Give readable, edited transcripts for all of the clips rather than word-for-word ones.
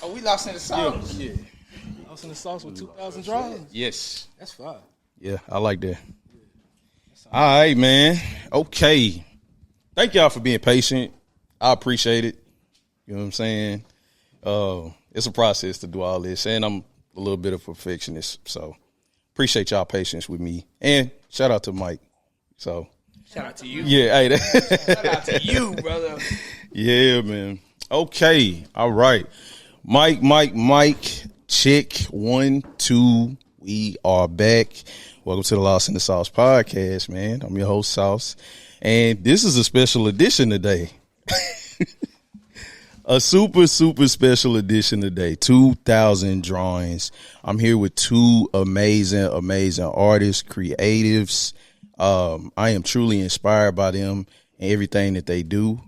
Oh, we lost in the sauce. Yeah. Lost in the sauce with 2,000 draws. Yes. That's fine. Yeah, I like that. All right, man. Okay. Thank y'all for being patient. I appreciate it. You know what I'm saying? It's a process to do all this, and I'm a little bit of a perfectionist, so appreciate y'all patience with me. And shout out to Mike. So Shout out to you. yeah, hey, Shout out to you, brother. yeah, man. Okay, all right. Mike. Check 1, 2. We are back. Welcome to the Lost in the Sauce podcast, man. I'm your host, Sauce, and this is a special edition today. A super special edition today. 2,000 drawings. I'm here with two amazing artists, creatives. I am truly inspired by them and everything that they do.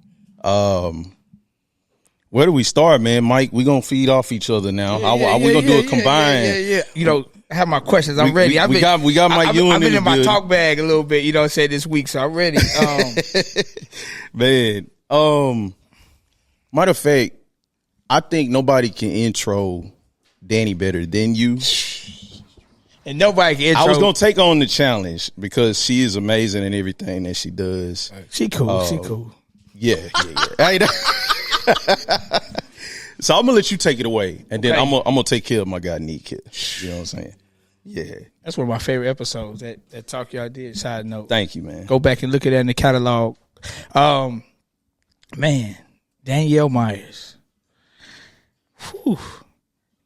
Where do we start, man? Mike, we're going to feed off each other now. We're going to do a combined. Yeah. You know, I have my questions. I'm ready. We got Mike Ewing. I've been in my building. talk bag a little bit, say this week, so I'm ready. Man, matter of fact, I think nobody can intro Danny better than you. And nobody can intro. I was going to take on the challenge because she is amazing in everything that she does. She cool. She cool. Yeah. So I'm gonna let you take it away, and then I'm gonna take care of my guy Nick. You know what I'm saying? Yeah, that's one of my favorite episodes. That talk y'all did. Side note. Thank you, man. Go back and look at that in the catalog. Man, Danielle Myers. Whew.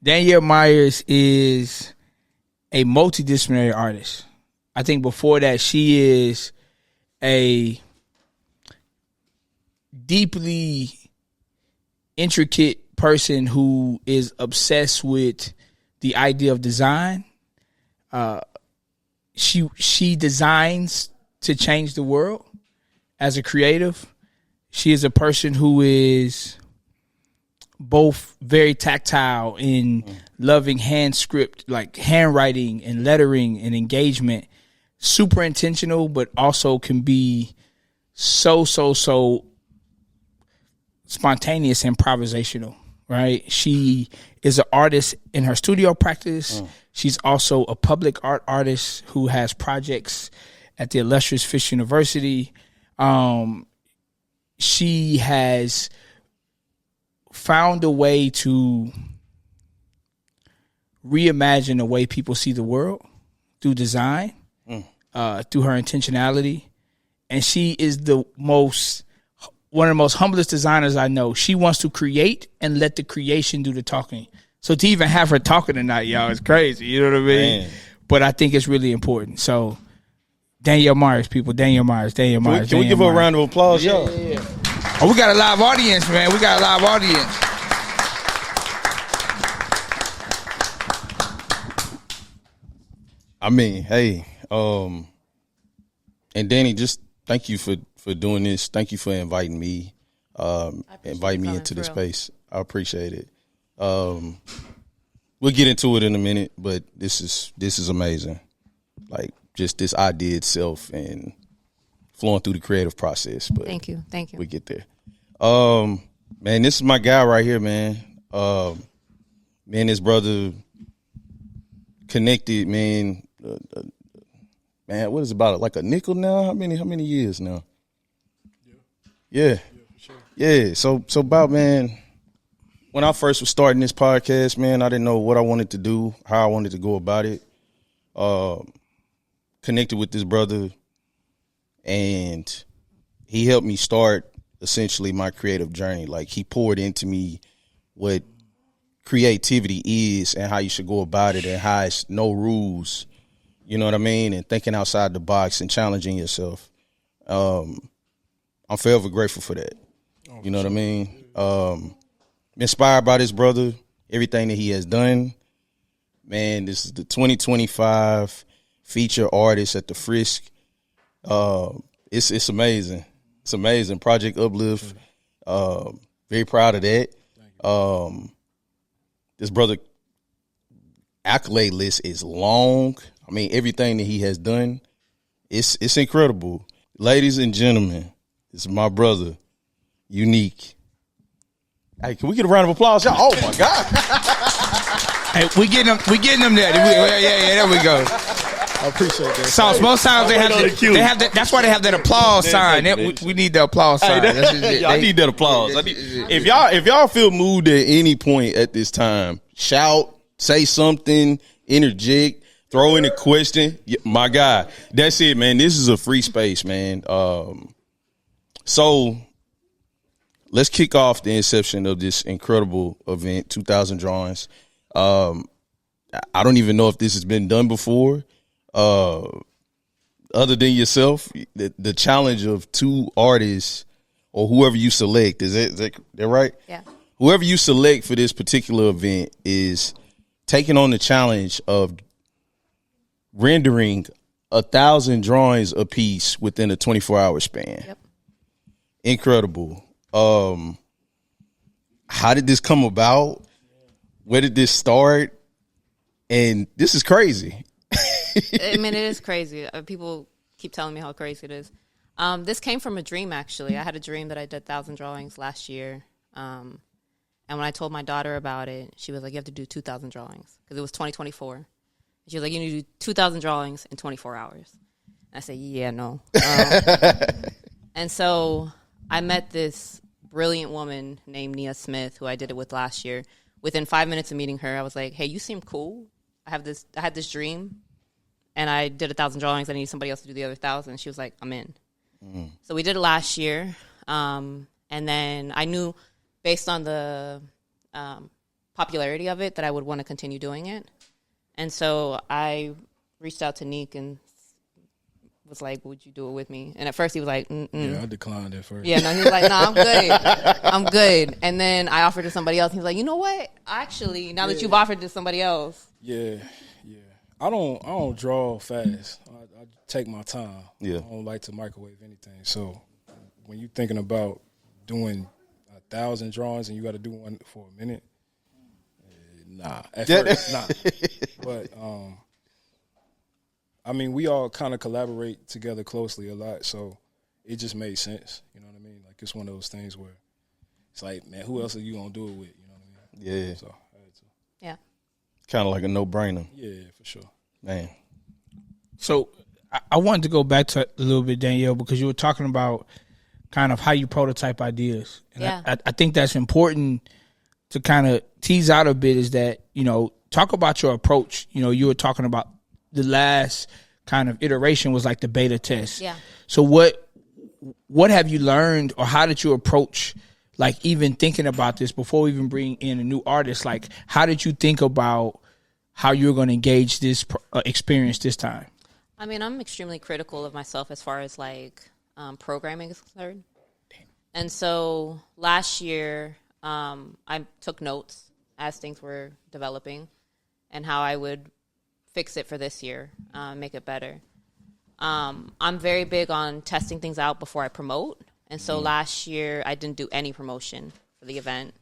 Danielle Myers is a multidisciplinary artist. I think before that, she is a deeply intricate person who is obsessed with the idea of design. She designs to change the world as a creative. She is a person who is both very tactile in loving hand script, like handwriting and lettering and engagement. Super intentional, but also can be so spontaneous, improvisational, right? She is an artist in her studio practice. She's also a public art artist who has projects at the illustrious Fish University. She has found a way to reimagine the way people see the world through design, through her intentionality. And she is one of the most humblest designers I know. She wants to create and let the creation do the talking. So to even have her talking tonight, y'all, is crazy. You know what I mean? Man. But I think it's really important. So Danielle Myers, people. Danielle Myers. Can we give her a round of applause, y'all? Yeah. Oh, we got a live audience, man. We got a live audience. I mean, hey, and Danny, just thank you for doing this. Thank you for inviting me, inviting me into this space. I appreciate it. We'll get into it in a minute, but this is amazing. Like just this idea itself and flowing through the creative process. But thank you. We get there. Man, this is my guy right here, man. Me and his brother connected, man. Man, what is it about? Like a nickel now? How many years now? Yeah. For sure. Yeah. So about, man, when I first was starting this podcast, man, I didn't know what I wanted to do, how I wanted to go about it. Connected with this brother, and he helped me start essentially my creative journey. Like he poured into me what creativity is and how you should go about it and how it's no rules. You know what I mean? And thinking outside the box and challenging yourself. I'm forever grateful for that. You know what I mean? Inspired by this brother, everything that he has done. Man, this is the 2025 feature artist at the Frisk. It's amazing. It's amazing. Project Uplift. Very proud of that. This brother accolade list is long. I mean, everything that he has done, it's incredible. Ladies and gentlemen, it's my brother, YOUNIQUE. Hey, can we get a round of applause, y'all? Oh my God! Hey, we getting them there. Yeah, there we go. I appreciate that. Sauce. Most times they have that. That's why they have that applause sign. We need the applause sign. I need that applause. If y'all feel moved at any point at this time, shout, say something, interject, throw in a question. My God, that's it, man. This is a free space, man. So let's kick off the inception of this incredible event, 2,000 drawings. I don't even know if this has been done before. Other than yourself, the challenge of two artists or whoever you select, is that right? Yeah. Whoever you select for this particular event is taking on the challenge of rendering 1,000 drawings a piece within a 24-hour span. Yep. Incredible. How did this come about? Where did this start? And this is crazy. I mean, it is crazy. People keep telling me how crazy it is. This came from a dream, actually. I had a dream that I did 1,000 drawings last year. And when I told my daughter about it, she was like, you have to do 2,000 drawings. Because it was 2024. And she was like, you need to do 2,000 drawings in 24 hours. And I said, yeah, no. And so I met this brilliant woman named Nia Smith, who I did it with last year. Within 5 minutes of meeting her, I was like, hey, you seem cool. I had this dream. And I did 1,000 drawings. I need somebody else to do the other 1,000. She was like, I'm in. Mm. So we did it last year. And then I knew based on the popularity of it that I would want to continue doing it. And so I reached out to Nick and was like, would you do it with me? And at first he was like, mm-mm. Yeah, I declined at first. Yeah, no, he was like, no, I'm good. I'm good. And then I offered to somebody else. He was like, you know what? Actually, now that you've offered to somebody else. Yeah. I don't draw fast. I take my time. Yeah. I don't like to microwave anything. So when you're thinking about doing 1,000 drawings and you got to do one for a minute, nah. At first, nah. But I mean, we all kind of collaborate together closely a lot, so it just made sense. You know what I mean? Like it's one of those things where it's like, man, who else are you gonna do it with? You know what I mean? Yeah. So I had to. Yeah. Kind of like a no-brainer. Yeah, for sure. Man. So I wanted to go back to a little bit, Danielle, because you were talking about kind of how you prototype ideas. And yeah. I think that's important to kind of tease out a bit is that, talk about your approach. You were talking about the last kind of iteration was like the beta test. Yeah. So what have you learned or how did you approach like even thinking about this before we even bring in a new artist? Like how did you think about how you're going to engage this experience this time? I mean, I'm extremely critical of myself as far as like programming is concerned. And so last year I took notes as things were developing and how I would fix it for this year, make it better. I'm very big on testing things out before I promote. And so last year I didn't do any promotion for the event.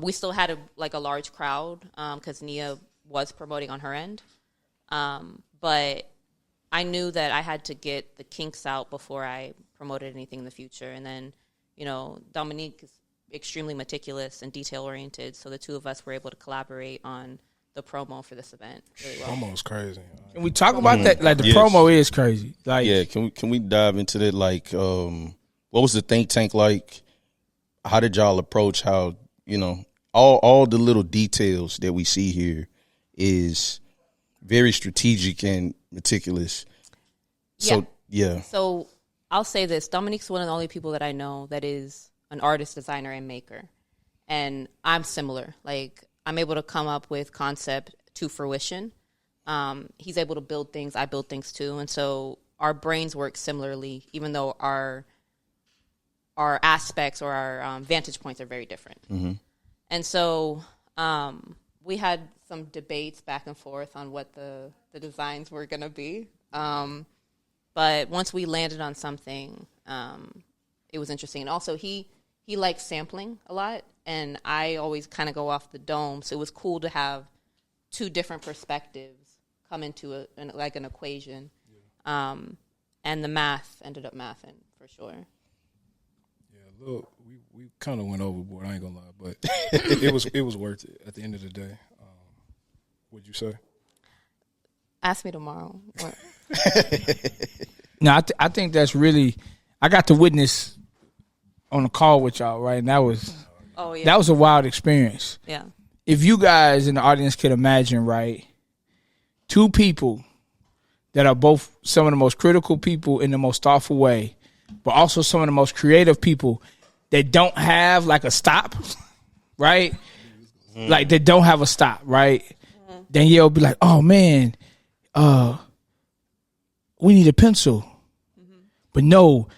We still had a large crowd because Nia was promoting on her end. But I knew that I had to get the kinks out before I promoted anything in the future. And then, Dominique is extremely meticulous and detail-oriented, so the two of us were able to collaborate on the promo for this event really well. Promo's crazy. Can we talk about that? Like the promo is crazy. Like, yeah, can we dive into that? Like, what was the think tank like? How did y'all approach how, all the little details that we see here is very strategic and meticulous. So, yeah. So I'll say this. Dominique's one of the only people that I know that is an artist, designer, and maker. And I'm similar. Like, I'm able to come up with concept to fruition. He's able to build things. I build things too. And so our brains work similarly, even though our aspects or our vantage points are very different. Mm-hmm. And so we had some debates back and forth on what the designs were going to be. But once we landed on something, it was interesting. And also he likes sampling a lot, and I always kind of go off the dome. So it was cool to have two different perspectives come into an equation. Yeah. And the math ended up mathing for sure. Yeah, look, we kind of went overboard. I ain't gonna lie, but it was worth it at the end of the day. What'd you say? Ask me tomorrow. No, I think that's really. I got to witness on a call with y'all, right? And that was that was a wild experience. Yeah. If you guys in the audience could imagine, right, two people that are both some of the most critical people in the most thoughtful way, but also some of the most creative people that don't have like a stop, right? Like they don't have a stop, right? Danielle will be like, "Oh man, we need a pencil," but no,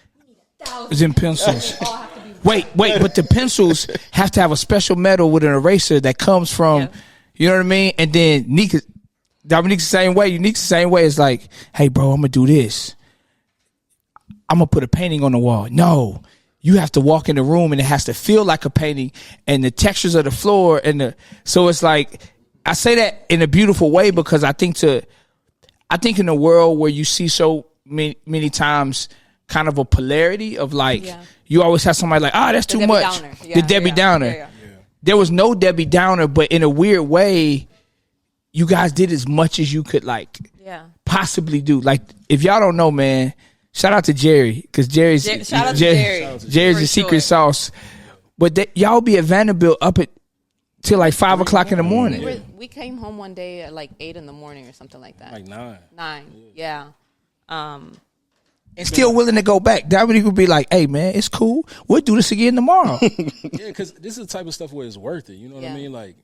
it's in pencils. Wait, but the pencils have to have a special metal with an eraser that comes from, you know what I mean? And then Dominique's the same way. Unique's the same way. It's like, hey, bro, I'm going to do this. I'm going to put a painting on the wall. No, you have to walk in the room and it has to feel like a painting and the textures of the floor. So it's like, I say that in a beautiful way because I think in a world where you see so many times kind of a polarity of like, you always have somebody like, that's too much. The Debbie Downer. Yeah. There was no Debbie Downer, but in a weird way, you guys did as much as you could possibly do. Like, if y'all don't know, man, shout out to Jerry, because Jerry's the secret sauce. But y'all be at Vanderbilt up till like 5 o'clock in the morning. We came home one day at like 8 in the morning or something like that. Like 9. 9, yeah. And still willing to go back. Dominique would be like, hey, man, it's cool. We'll do this again tomorrow. Yeah, because this is the type of stuff where it's worth it. You know what I mean? Like,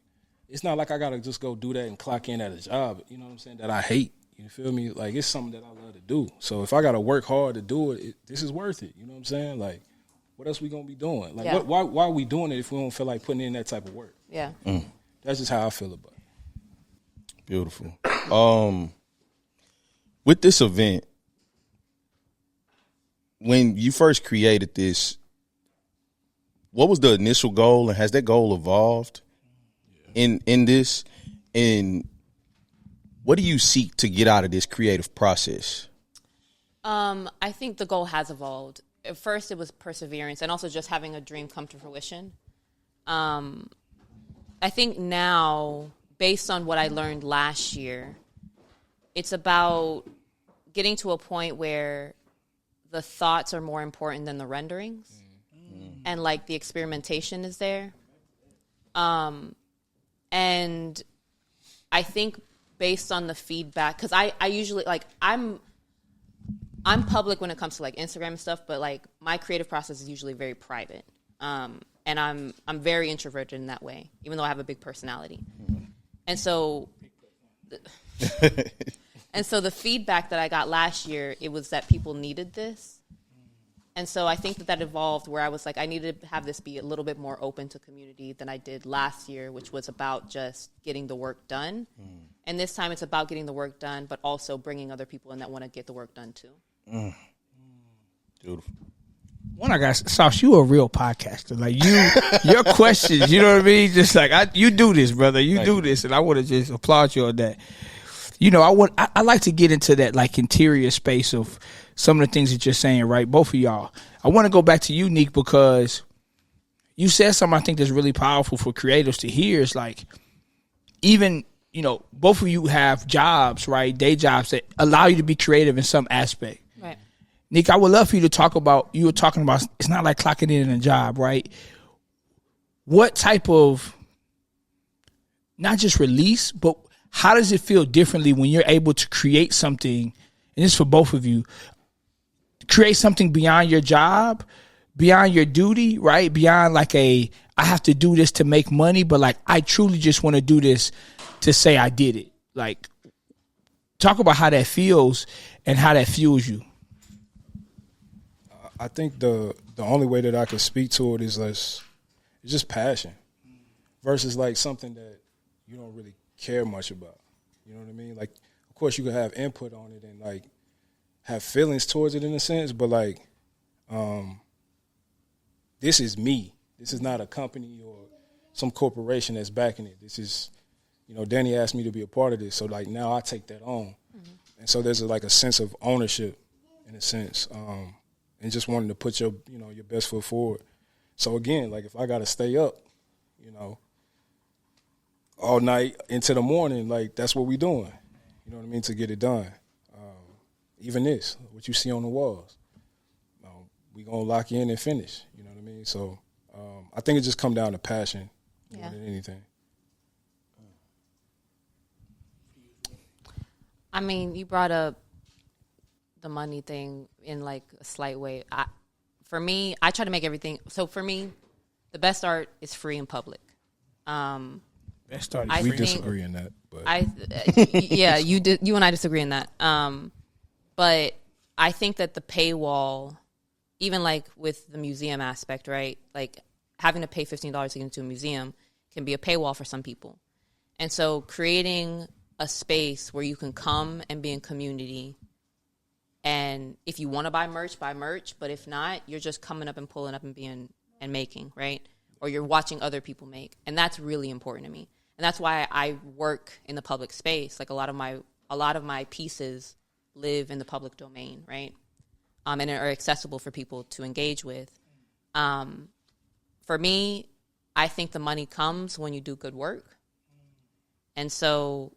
it's not like I got to just go do that and clock in at a job, you know what I'm saying, that I hate. You feel me? Like, it's something that I love to do. So if I got to work hard to do it, this is worth it. You know what I'm saying? Like, what else we going to be doing? Like, why are we doing it if we don't feel like putting in that type of work? Yeah. That's just how I feel about it. Beautiful. With this event, when you first created this, what was the initial goal, and has that goal evolved in this? And what do you seek to get out of this creative process? I think the goal has evolved. At first, it was perseverance and also just having a dream come to fruition. I think now, based on what I learned last year, it's about getting to a point where the thoughts are more important than the renderings, and like the experimentation is there. And I think based on the feedback, because I usually like I'm public when it comes to like Instagram and stuff, but like my creative process is usually very private. And I'm very introverted in that way, even though I have a big personality. And so the feedback that I got last year, it was that people needed this. And so I think that evolved where I was like, I needed to have this be a little bit more open to community than I did last year, which was about just getting the work done. And this time it's about getting the work done, but also bringing other people in that want to get the work done too. Beautiful. One, I got Sauce. You a real podcaster. Like your questions. You know what I mean? Just like you do this, brother. You do this, and I want to just applaud you on that. You know, I like to get into that like interior space of some of the things that you're saying, right? Both of y'all. I want to go back to YOUNIQUE because you said something I think that's really powerful for creatives to hear. Is like, even, you know, both of you have jobs, right? Day jobs that allow you to be creative in some aspect. Right. Nick, I would love for you to talk about, you were talking about, it's not like clocking in a job, right? What type of, not just release, but how does it feel differently when you're able to create something, and this is for both of you, create something beyond your job, beyond your duty, right? Beyond like I have to do this to make money, but like I truly just want to do this to say I did it. Like, talk about how that feels and how that fuels you. I think the only way that I can speak to it is it's just passion versus like something that you don't really care much about. You know what I mean? Like, of course, you can have input on it and like have feelings towards it in a sense, but like, this is me. This is not a company or some corporation that's backing it. This is, you know, Danny asked me to be a part of this, so like now I take that on, and so there's like a sense of ownership in a sense, and just wanting to put your best foot forward. So again, like if I got to stay up, you know, all night into the morning, like that's what we doing. You know what I mean, to get it done. Even this, what you see on the walls, we gonna lock in and finish. You know what I mean. So I think it just come down to passion more than anything. I mean, you brought up the money thing in like a slight way. For me, I try to make everything. So for me, the best art is free in public. Best art. We disagree in that, but yeah, you and I disagree in that. But I think that the paywall, even like with the museum aspect, right? Like having to pay $15 to get into a museum can be a paywall for some people. And so creating a space where you can come and be in community, and if you want to buy merch, but if not, you're just coming up and pulling up and being and making, right? Or you're watching other people make. And that's really important to me. And that's why I work in the public space. Like a lot of my pieces live in the public domain, right? And are accessible for people to engage with. For me, I think the money comes when you do good work. And so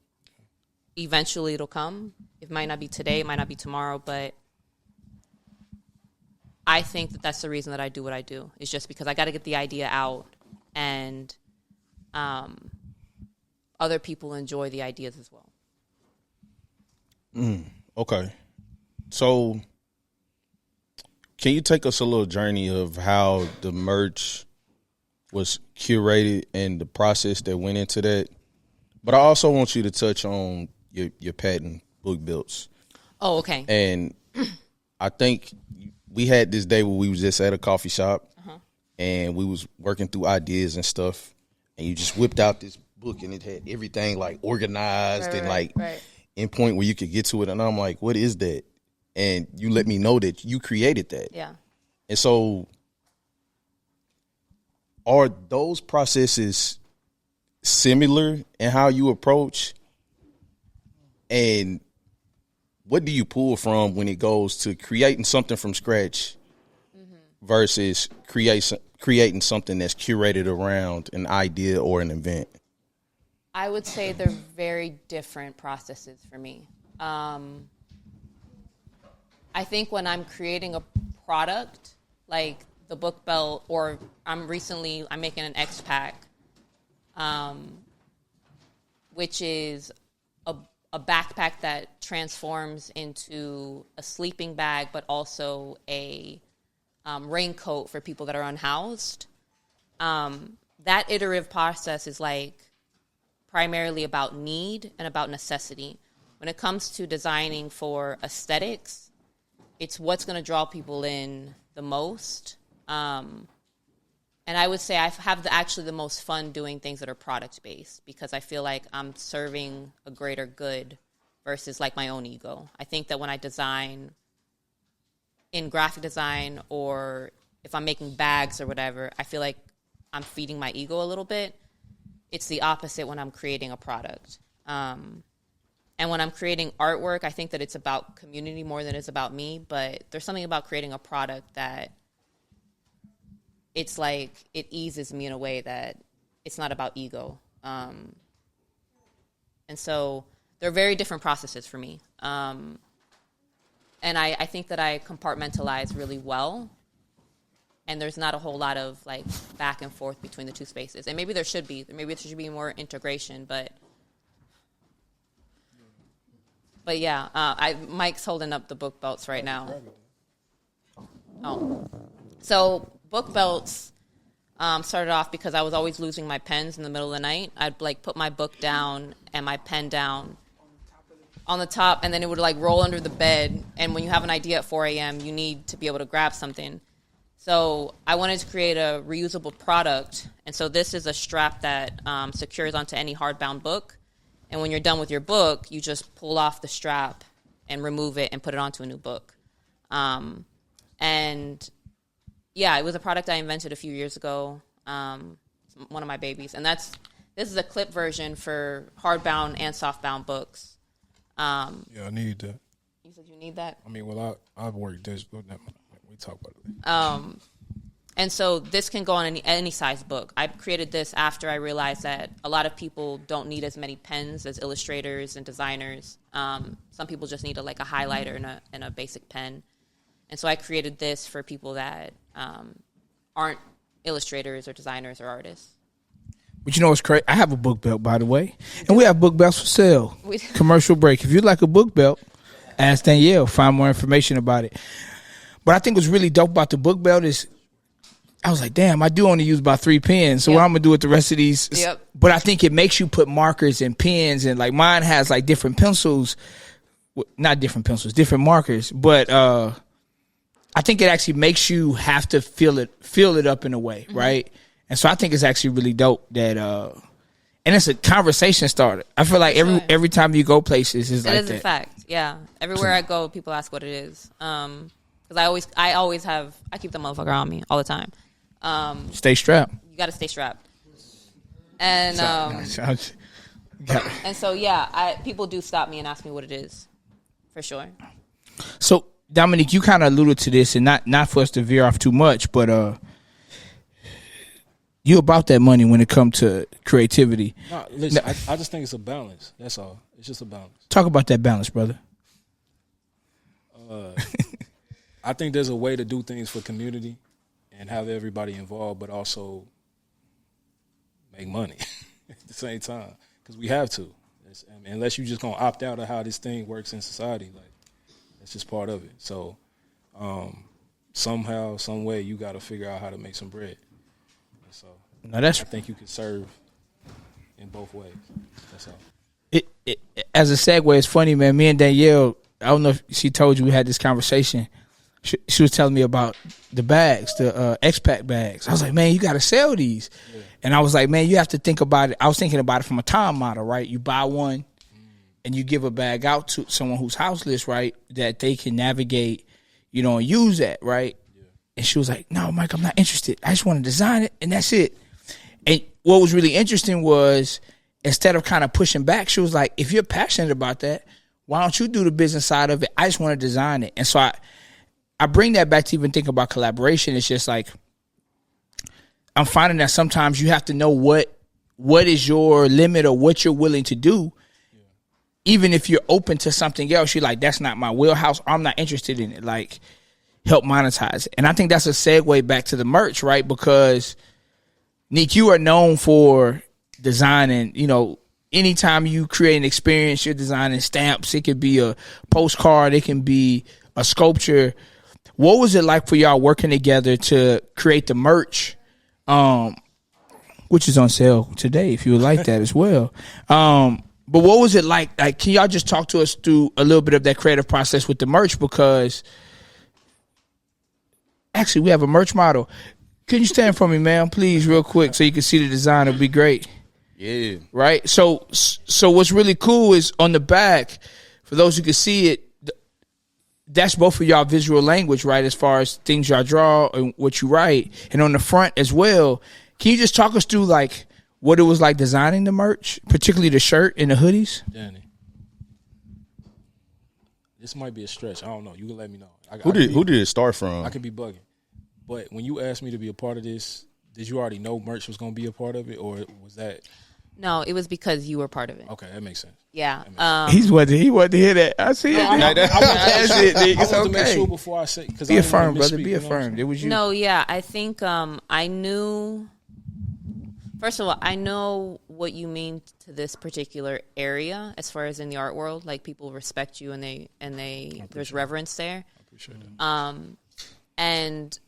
eventually it'll come. It might not be today, it might not be tomorrow, but I think that that's the reason that I do what I do. It's just because I got to get the idea out, and other people enjoy the ideas as well. Okay. So can you take us a little journey of how the merch was curated and the process that went into that? But I also want you to touch on your patent book belts. Oh, okay. And I think we had this day where we was just at a coffee shop, and we was working through ideas and stuff, and you just whipped out this book, and it had everything like organized in point where you could get to it. And I'm like, what is that? And you let me know that you created that. Yeah. And so are those processes similar in how you approach? And what do you pull from when it goes to creating something from scratch versus creating something that's curated around an idea or an event? I would say they're very different processes for me. I think when I'm creating a product, like the book belt, or I'm making an X pack, which is a backpack that transforms into a sleeping bag, but also a raincoat for people that are unhoused. That iterative process is like primarily about need and about necessity. When it comes to designing for aesthetics, it's what's going to draw people in the most. And I would say I have actually the most fun doing things that are product-based, because I feel like I'm serving a greater good versus like my own ego. I think that when I design in graphic design, or if I'm making bags or whatever, I feel like I'm feeding my ego a little bit. It's the opposite when I'm creating a product. And when I'm creating artwork, I think that it's about community more than it's about me, but there's something about creating a product that it's like it eases me in a way that it's not about ego. And so they're very different processes for me. And I think that I compartmentalize really well. And there's not a whole lot of like back and forth between the two spaces. And maybe there should be. Maybe there should be more integration. But yeah, Mike's holding up the book belts right now. Oh, so book belts started off because I was always losing my pens in the middle of the night. I'd like put my book down and my pen down on the top, and then it would like roll under the bed. And when you have an idea at 4 a.m., you need to be able to grab something. So I wanted to create a reusable product. And so this is a strap that secures onto any hardbound book. And when you're done with your book, you just pull off the strap and remove it and put it onto a new book. And yeah, it was a product I invented a few years ago. It's one of my babies. And this is a clip version for hardbound and softbound books. Yeah, I need that. You said you need that? I mean, well, I've worked this, but we talk about it later. And so this can go on any size book. I created this after I realized that a lot of people don't need as many pens as illustrators and designers. Some people just need a highlighter and a basic pen. And so I created this for people that aren't illustrators or designers or artists. But you know what's crazy? I have a book belt, by the way. And we have book belts for sale. Commercial break. If you'd like a book belt, ask Danielle. Find more information about it. But I think what's really dope about the book belt is I was like, damn, I do only use about 3 pens. So what I'm going to do with the rest of these. Yep. But I think it makes you put markers and pens. And like mine has like different pencils. Not different pencils, different markers. But I think it actually makes you have to feel it up in a way, right? And so I think it's actually really dope that and it's a conversation starter. I feel like every time you go places is like that. It is a fact. Yeah. Everywhere I go, people ask what it is. Because I always I keep the motherfucker on me all the time. Stay strapped. You got to stay strapped. And and so people do stop me and ask me what it is, for sure. So Dominique, you kind of alluded to this, and not for us to veer off too much, but you about that money when it comes to creativity. No, listen, I just think it's a balance. That's all. It's just a balance. Talk about that balance, brother. I think there's a way to do things for community and have everybody involved, but also make money at the same time, because we have to. Unless you're just gonna opt out of how this thing works in society, like that's just part of it. So somehow, some way, you got to figure out how to make some bread. And so I think you can serve in both ways. That's all. It as a segue, it's funny, man. Me and Danielle, I don't know if she told you we had this conversation. She was telling me about the bags, the X-Pack bags. I was like, man, you got to sell these. Yeah. And I was like, man, you have to think about it. I was thinking about it from a time model, right? You buy one and you give a bag out to someone who's houseless, right, that they can navigate, and use that, right? Yeah. And she was like, no, Mike, I'm not interested. I just want to design it, and that's it. And what was really interesting was instead of kind of pushing back, she was like, if you're passionate about that, why don't you do the business side of it? I just want to design it. And so I bring that back to even think about collaboration. It's just like I'm finding that sometimes you have to know what is your limit or what you're willing to do. Yeah. Even if you're open to something else, you're like, that's not my wheelhouse. I'm not interested in it. Like, help monetize it. And I think that's a segue back to the merch, right? Because, Nick, you are known for designing, anytime you create an experience, you're designing stamps. It could be a postcard. It can be a sculpture. What was it like for y'all working together to create the merch, which is on sale today if you would like that as well? But what was it like? Like, can y'all just talk to us through a little bit of that creative process with the merch? Because actually, we have a merch model. Can you stand for me, ma'am, please, real quick, so you can see the design? It'd be great. Yeah. Right? So what's really cool is on the back, for those who can see it, that's both of y'all visual language, right, as far as things y'all draw and what you write. And on the front as well, can you just talk us through, like, what it was like designing the merch, particularly the shirt and the hoodies? Danny, this might be a stretch. I don't know. You can let me know. Who did it start from? I could be bugging. But when you asked me to be a part of this, did you already know merch was going to be a part of it, or was that? No, it was because you were part of it. Okay, that makes sense. Yeah. He wanted to hear that. I see it. I wanted to make sure okay. before I say, because Be affirmed, brother. Be affirmed. It was you. No, yeah. I think I knew. First of all, I know what you mean to this particular area as far as in the art world. Like, people respect you and there's reverence there. I appreciate that. And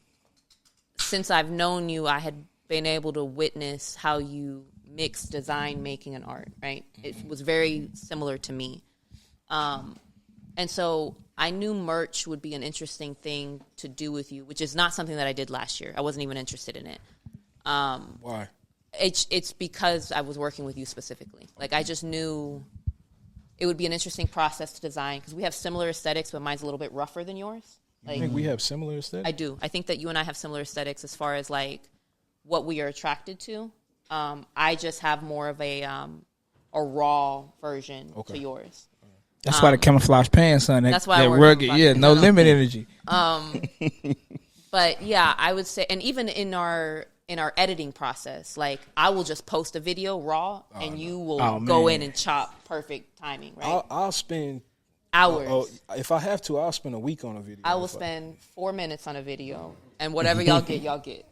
since I've known you, I had been able to witness how you mix design, making, and art, right? It was very similar to me. And so I knew merch would be an interesting thing to do with you, which is not something that I did last year. I wasn't even interested in it. Why? It's because I was working with you specifically. Like, I just knew it would be an interesting process to design, because we have similar aesthetics, but mine's a little bit rougher than yours. Like, you think we have similar aesthetics? I do. I think that you and I have similar aesthetics as far as, like, what we are attracted to. I just have more of a raw version to yours. That's why the camouflage pants on that. That's why that rugged, no limit energy. But yeah, I would say, and even in our editing process, like I will just post a video raw, and you will go in and chop perfect timing, right? I'll spend hours. If I have to, I'll spend a week on a video. I will spend 4 minutes on a video, and whatever y'all get, y'all get.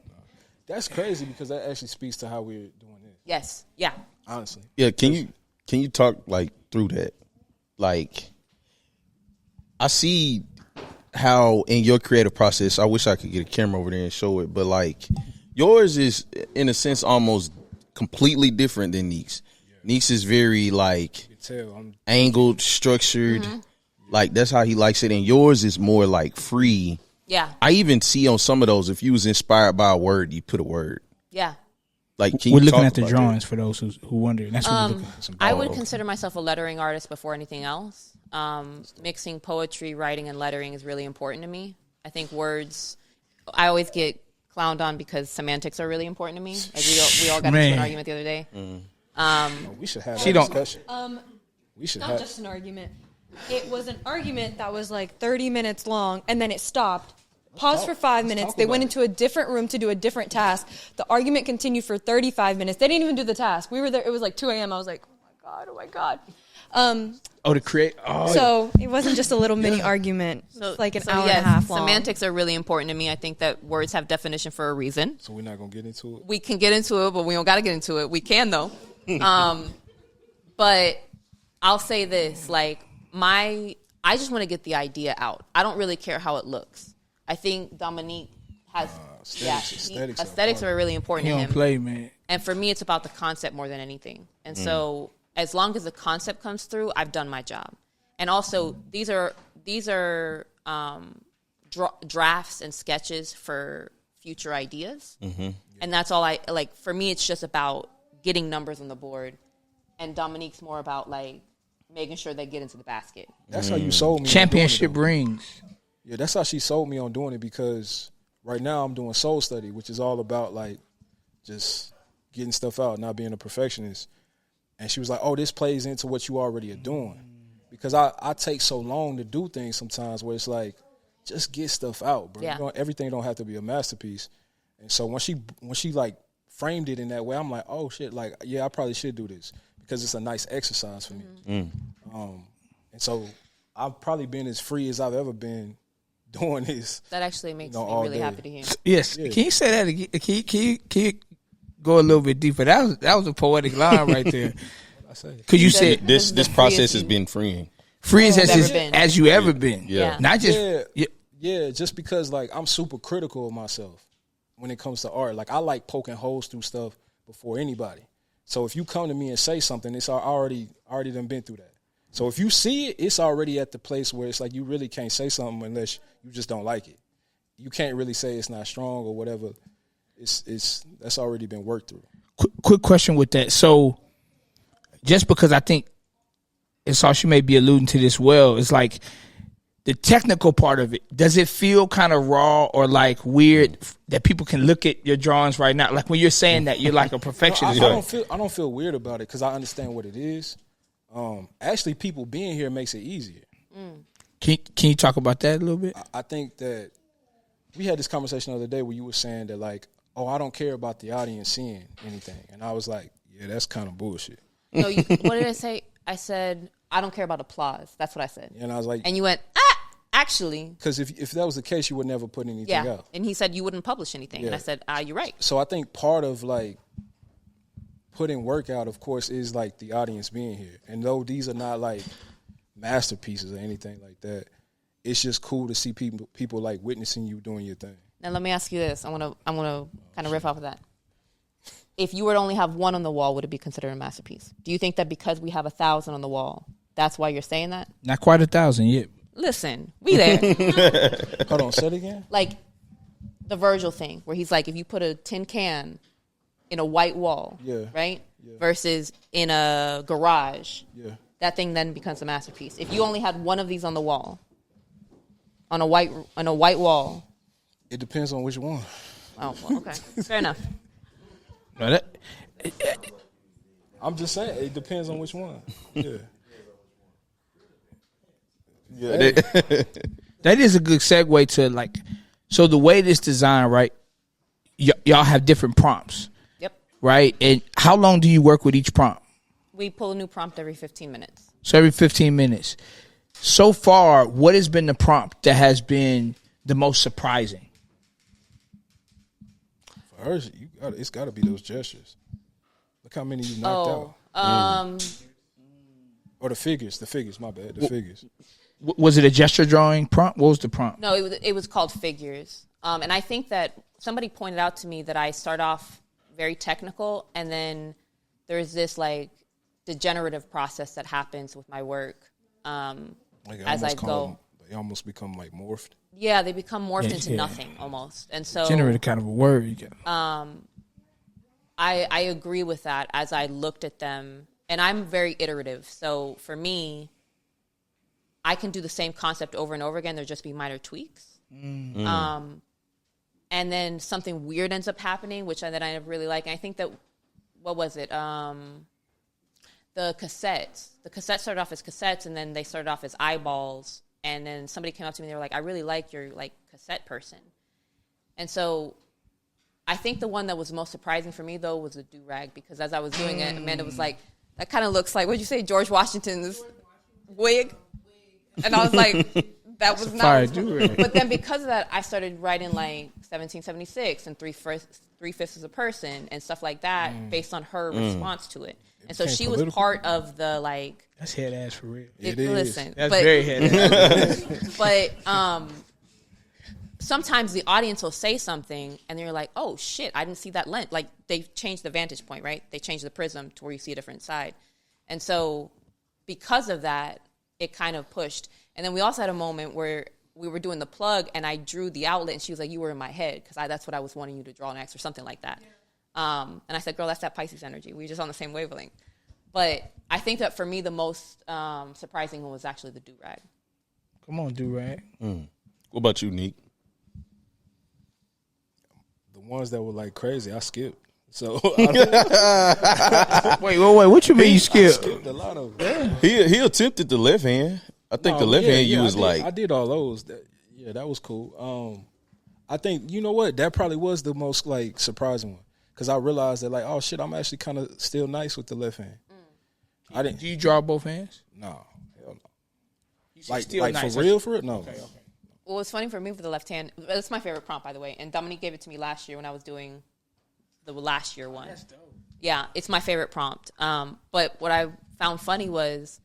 That's crazy because that actually speaks to how we're doing this. Yes. Yeah. Honestly. Yeah. Can you talk like through that? Like, I see how in your creative process, I wish I could get a camera over there and show it, but like yours is in a sense almost completely different than Neek's. Neek's is very like angled, structured. Like that's how he likes it. And yours is more like free. Yeah. I even see on some of those, if you was inspired by a word, you put a word. Yeah. Like, we're looking at the drawings for those who wonder. That's what we're looking at. I would consider myself a lettering artist before anything else. Mixing poetry, writing, and lettering is really important to me. I think words, I always get clowned on because semantics are really important to me. Like we all got into an argument the other day. We should have that discussion. We should not just an argument. It was an argument that was like 30 minutes long, and then it stopped. Paused for 5 minutes. They went into a different room to do a different task. The argument continued for 35 minutes. They didn't even do the task. We were there. It was like 2 a.m. I was like, oh my God. To create. So it wasn't just a little mini argument. So, like an hour and a half long. Semantics are really important to me. I think that words have definition for a reason. So we're not going to get into it? We can get into it, but we don't got to get into it. We can, though. But I'll say this. Like, I just want to get the idea out. I don't really care how it looks. I think Dominique has aesthetics are really important to him. He don't play, man. And for me, it's about the concept more than anything. And so, as long as the concept comes through, I've done my job. And also, these are drafts and sketches for future ideas. And that's all I like. For me, it's just about getting numbers on the board. And Dominique's more about like making sure they get into the basket. That's how you sold me. Championship rings. Yeah, that's how she sold me on doing it because right now I'm doing soul study, which is all about like just getting stuff out, not being a perfectionist. And she was like, oh, this plays into what you already are doing. Because I take so long to do things sometimes where it's like, just get stuff out, bro. Yeah. Everything don't have to be a masterpiece. And so when she like framed it in that way, I'm like, oh shit, like, yeah, I probably should do this because it's a nice exercise for me. And so I've probably been as free as I've ever been doing this. That actually makes me really happy to hear. Yes. Yeah. Can you say that again? Can you go a little bit deeper? That was a poetic line right there. Because you said this process has been freeing. Free as you ever been. Yeah. Not just just because like I'm super critical of myself when it comes to art. Like I like poking holes through stuff before anybody. So if you come to me and say something, it's already done been through that. So if you see it, it's already at the place where it's like you really can't say something unless you just don't like it. You can't really say it's not strong or whatever. It's that's already been worked through. Quick question with that. So just because I think it's all she may be alluding to this well, it's like the technical part of it. Does it feel kind of raw or like weird that people can look at your drawings right now? Like when you're saying that you're like a perfectionist. I don't feel weird about it because I understand what it is. Actually, people being here makes it easier. Can you talk about that a little bit? I think that we had this conversation the other day where you were saying that like, oh, I don't care about the audience seeing anything. And I was like, yeah, that's kind of bullshit. No, what did I say? I said, I don't care about applause. That's what I said. And I was like. And you went, actually. Because if that was the case, you would never put anything out. And he said you wouldn't publish anything. Yeah. And I said, you're right. So I think part of like putting work out, of course, is like the audience being here. And though these are not like masterpieces or anything like that, it's just cool to see people like witnessing you doing your thing. Now let me ask you this. I want to kind of riff off of that. If you were to only have one on the wall, would it be considered a masterpiece? Do you think that because we have 1,000 on the wall, that's why you're saying that? Not quite 1,000 yet. Listen, we there. Hold on, say it again. Like the Virgil thing, where he's like, if you put a tin can in a white wall, right, versus in a garage, that thing then becomes a masterpiece. If you only had one of these on the wall, on a white wall, it depends on which one. Oh, well, okay, fair enough. No, I'm just saying, it depends on which one. Yeah. That is a good segue to like So the way this design, right? Y'all have different prompts. Yep. Right? And how long do you work with each prompt? We pull a new prompt every 15 minutes. So every 15 minutes. So far, what has been the prompt that has been the most surprising? For her, it's got to be those gestures. Look how many you knocked out. Or the figures, my bad, the figures. Was it a gesture drawing prompt? What was the prompt? No, it was called figures. And I think that somebody pointed out to me that I start off very technical, and then there's this like degenerative process that happens with my work as I go. They almost become like morphed. Yeah, they become morphed into nothing almost. And so Generative kind of a word. You get. I agree with that as I looked at them. And I'm very iterative. So for me, I can do the same concept over and over again. There'll just be minor tweaks. And then something weird ends up happening, which then I really like. And I think that, what was it? The cassettes. The cassettes started off as cassettes, and then they started off as eyeballs. And then somebody came up to me and they were like, I really like your like cassette person. And so I think the one that was most surprising for me, though, was the do-rag, because as I was doing it, Amanda was like, that kind of looks like, what'd you say, George Washington's wig? And I was like, that was not. But then because of that, I started writing like 1776 and three-fifths is a person and stuff like that based on her response to it. And so she was part of the like. That's head ass for real. It is. Listen, That's very head ass. But sometimes the audience will say something and they're like, oh shit, I didn't see that lens. Like they've changed the vantage point, right? They changed the prism to where you see a different side. And so because of that, it kind of pushed. And then we also had a moment where we were doing the plug and I drew the outlet and she was like, you were in my head because that's what I was wanting you to draw next or something like that. And I said, girl, that's that Pisces energy. We were just on the same wavelength. But I think that for me, the most surprising one was actually the do-rag. Come on, do-rag. What about you, Neek? The ones that were like crazy, I skipped. So wait. What you mean you skipped? I skipped a lot of them. Yeah. He attempted the left hand. I think the left hand you was like. I did all those. That was cool. I think, you know what? That probably was the most like surprising one. Because I realized that like, oh shit, I'm actually kind of still nice with the left hand. I didn't. Do you draw both hands? No, hell no. Like nice. For real? No. Okay. Well, it's funny for me with the left hand. That's my favorite prompt, by the way. And Dominique gave it to me last year when I was doing the last year one. That's dope. Yeah, it's my favorite prompt. But what I found funny was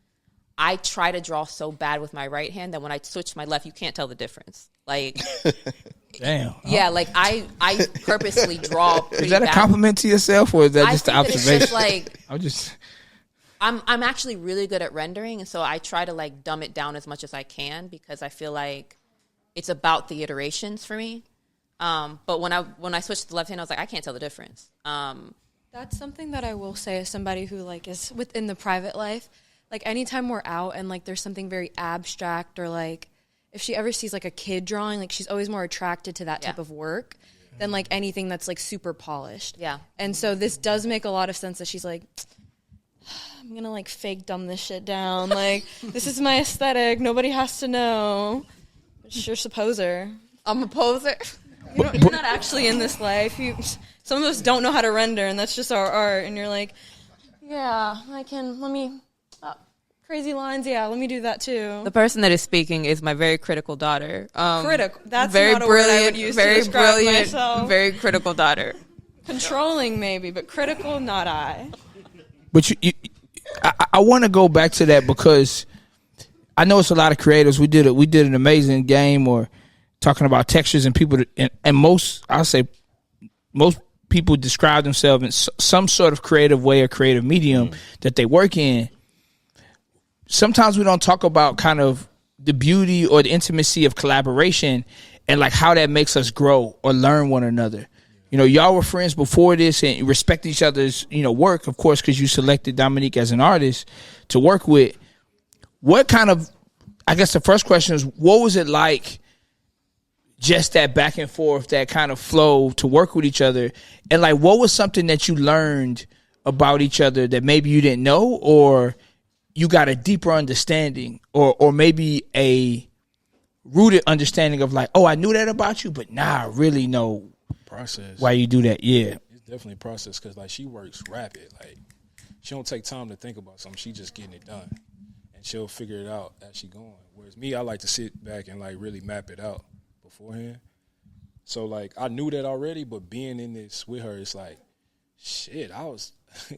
I try to draw so bad with my right hand that when I switch my left, you can't tell the difference. Like, damn. Yeah, like I purposely draw. Is that a compliment to yourself, or is that just the observation? It's just like I'm actually really good at rendering, and so I try to like dumb it down as much as I can because I feel like it's about the iterations for me. But when I switched to the left hand, I was like, I can't tell the difference. That's something that I will say as somebody who like is within the private life. Like anytime we're out and like there's something very abstract or like if she ever sees like a kid drawing, like she's always more attracted to that type of work than like anything that's like super polished. Yeah. And so this does make a lot of sense that she's like, I'm going to like fake dumb this shit down. Like this is my aesthetic. Nobody has to know. But you're just a poser. I'm a poser. You're not actually in this life. Some of us don't know how to render, and that's just our art. And you're like, yeah, let me, crazy lines, yeah, let me do that too. The person that is speaking is my very critical daughter. Critical. That's very not a word I would use to describe myself. Very critical daughter. Controlling maybe, but critical, not I. But I want to go back to that because I know it's a lot of creators. We did an amazing game or talking about textures and people, and most people describe themselves in some sort of creative way or creative medium that they work in. Sometimes we don't talk about kind of the beauty or the intimacy of collaboration and like how that makes us grow or learn one another. You know, y'all were friends before this and respect each other's, work, of course, because you selected Dominique as an artist to work with. What kind of, I guess the first question is, what was it like just that back and forth, that kind of flow to work with each other? And like, what was something that you learned about each other that maybe you didn't know, or you got a deeper understanding, or maybe a rooted understanding of like, oh, I knew that about you, but now I really know process why you do that. Yeah, it's definitely a process because like she works rapid. Like she don't take time to think about something. She just getting it done, and she'll figure it out as she going. Whereas me, I like to sit back and like really map it out beforehand. So like I knew that already, but being in this with her, it's like, shit.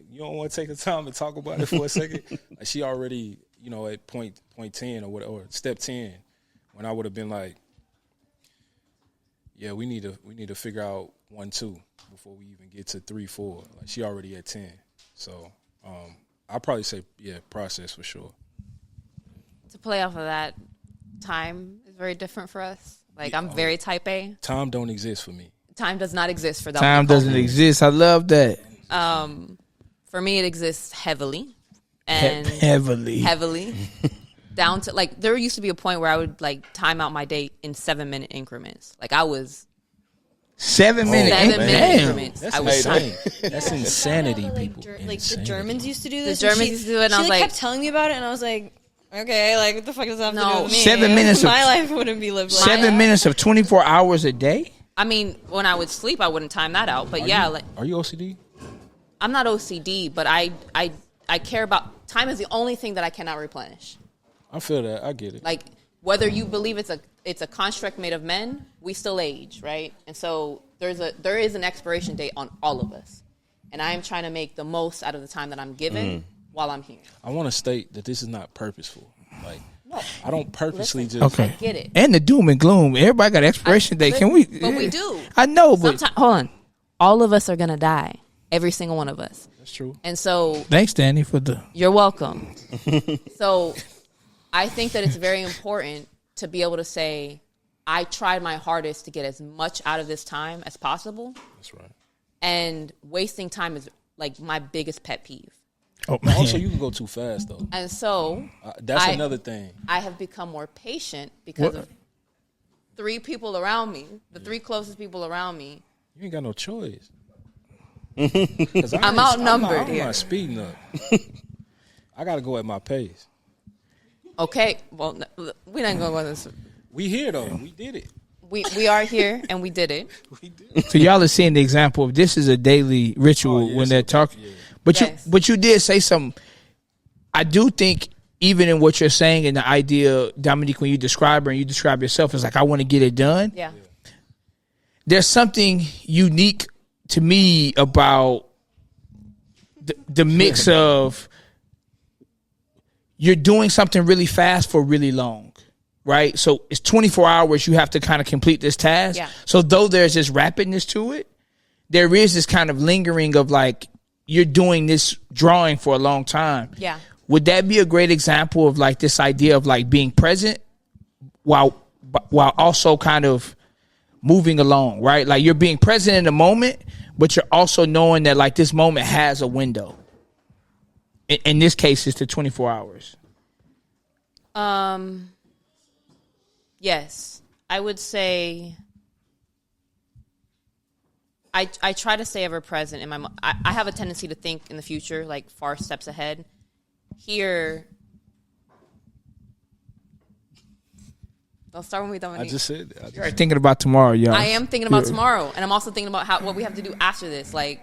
You don't want to take the time to talk about it for a second. Like she already, at point 10 or whatever, or step 10, when I would have been like, yeah, we need to figure out 1, 2 before we even get to 3, 4. Like she already at 10. So I'll probably say, yeah, process for sure. To play off of that, time is very different for us. Like I'm very type A. Time don't exist for me. Time does not exist for that. Time doesn't exist. I love that. For me, it exists heavily. And heavily. Down to like there used to be a point where I would like time out my day in 7-minute increments. Like I was 7 minutes. 7 minute increments. That's I was insane. That's insanity, people. Like the Germans used to do this. The Germans used to do it, and I was like, kept telling me about it, and I was like, okay, like what the fuck does that have to do with me? 7 minutes. My life wouldn't be lived. 7 minutes of 24 hours a day. I mean, when I would sleep, I wouldn't time that out. But Are you OCD? I'm not OCD, but I care about time is the only thing that I cannot replenish. I feel that. I get it. Like whether you believe it's a construct made of men, we still age, right? And so there is an expiration date on all of us. And I am trying to make the most out of the time that I'm given while I'm here. I want to state that this is not purposeful. Like I don't purposely just Okay. I get it. And the doom and gloom. Everybody got expiration date. Can we? But we do. I know, but Hold on. All of us are gonna die. Every single one of us. That's true. And so thanks, Danny, for the. You're welcome. So I think that it's very important to be able to say, I tried my hardest to get as much out of this time as possible. That's right. And wasting time is like my biggest pet peeve. Oh, man. Also, you can go too fast though. And so that's another thing. I have become more patient because of 3 people around me, the 3 closest people around me. You ain't got no choice. I'm outnumbered here. I'm not speeding up. I got to go at my pace. Okay, well, we're not going to go on this. We here though. We did it. We are here and we did it. We did. So y'all are seeing the example of this is a daily ritual when they're talking. Yeah. But you did say something. I do think even in what you're saying and the idea, Dominique, when you describe her and you describe yourself, is like I want to get it done. Yeah. There's something unique to me about the mix of you're doing something really fast for really long, right? So it's 24 hours you have to kind of complete this task. Yeah. So though there's this rapidness to it, there is this kind of lingering of like you're doing this drawing for a long time. Yeah. Would that be a great example of like this idea of like being present while also kind of moving along, right? Like you're being present in the moment, but you're also knowing that like this moment has a window. In this case, it's the 24 hours. Yes, I would say I try to stay ever present in my. I have a tendency to think in the future, like far steps ahead. Here, don't start when we don't. I just said. You're thinking about tomorrow, y'all. I am thinking about tomorrow, and I'm also thinking about what we have to do after this, like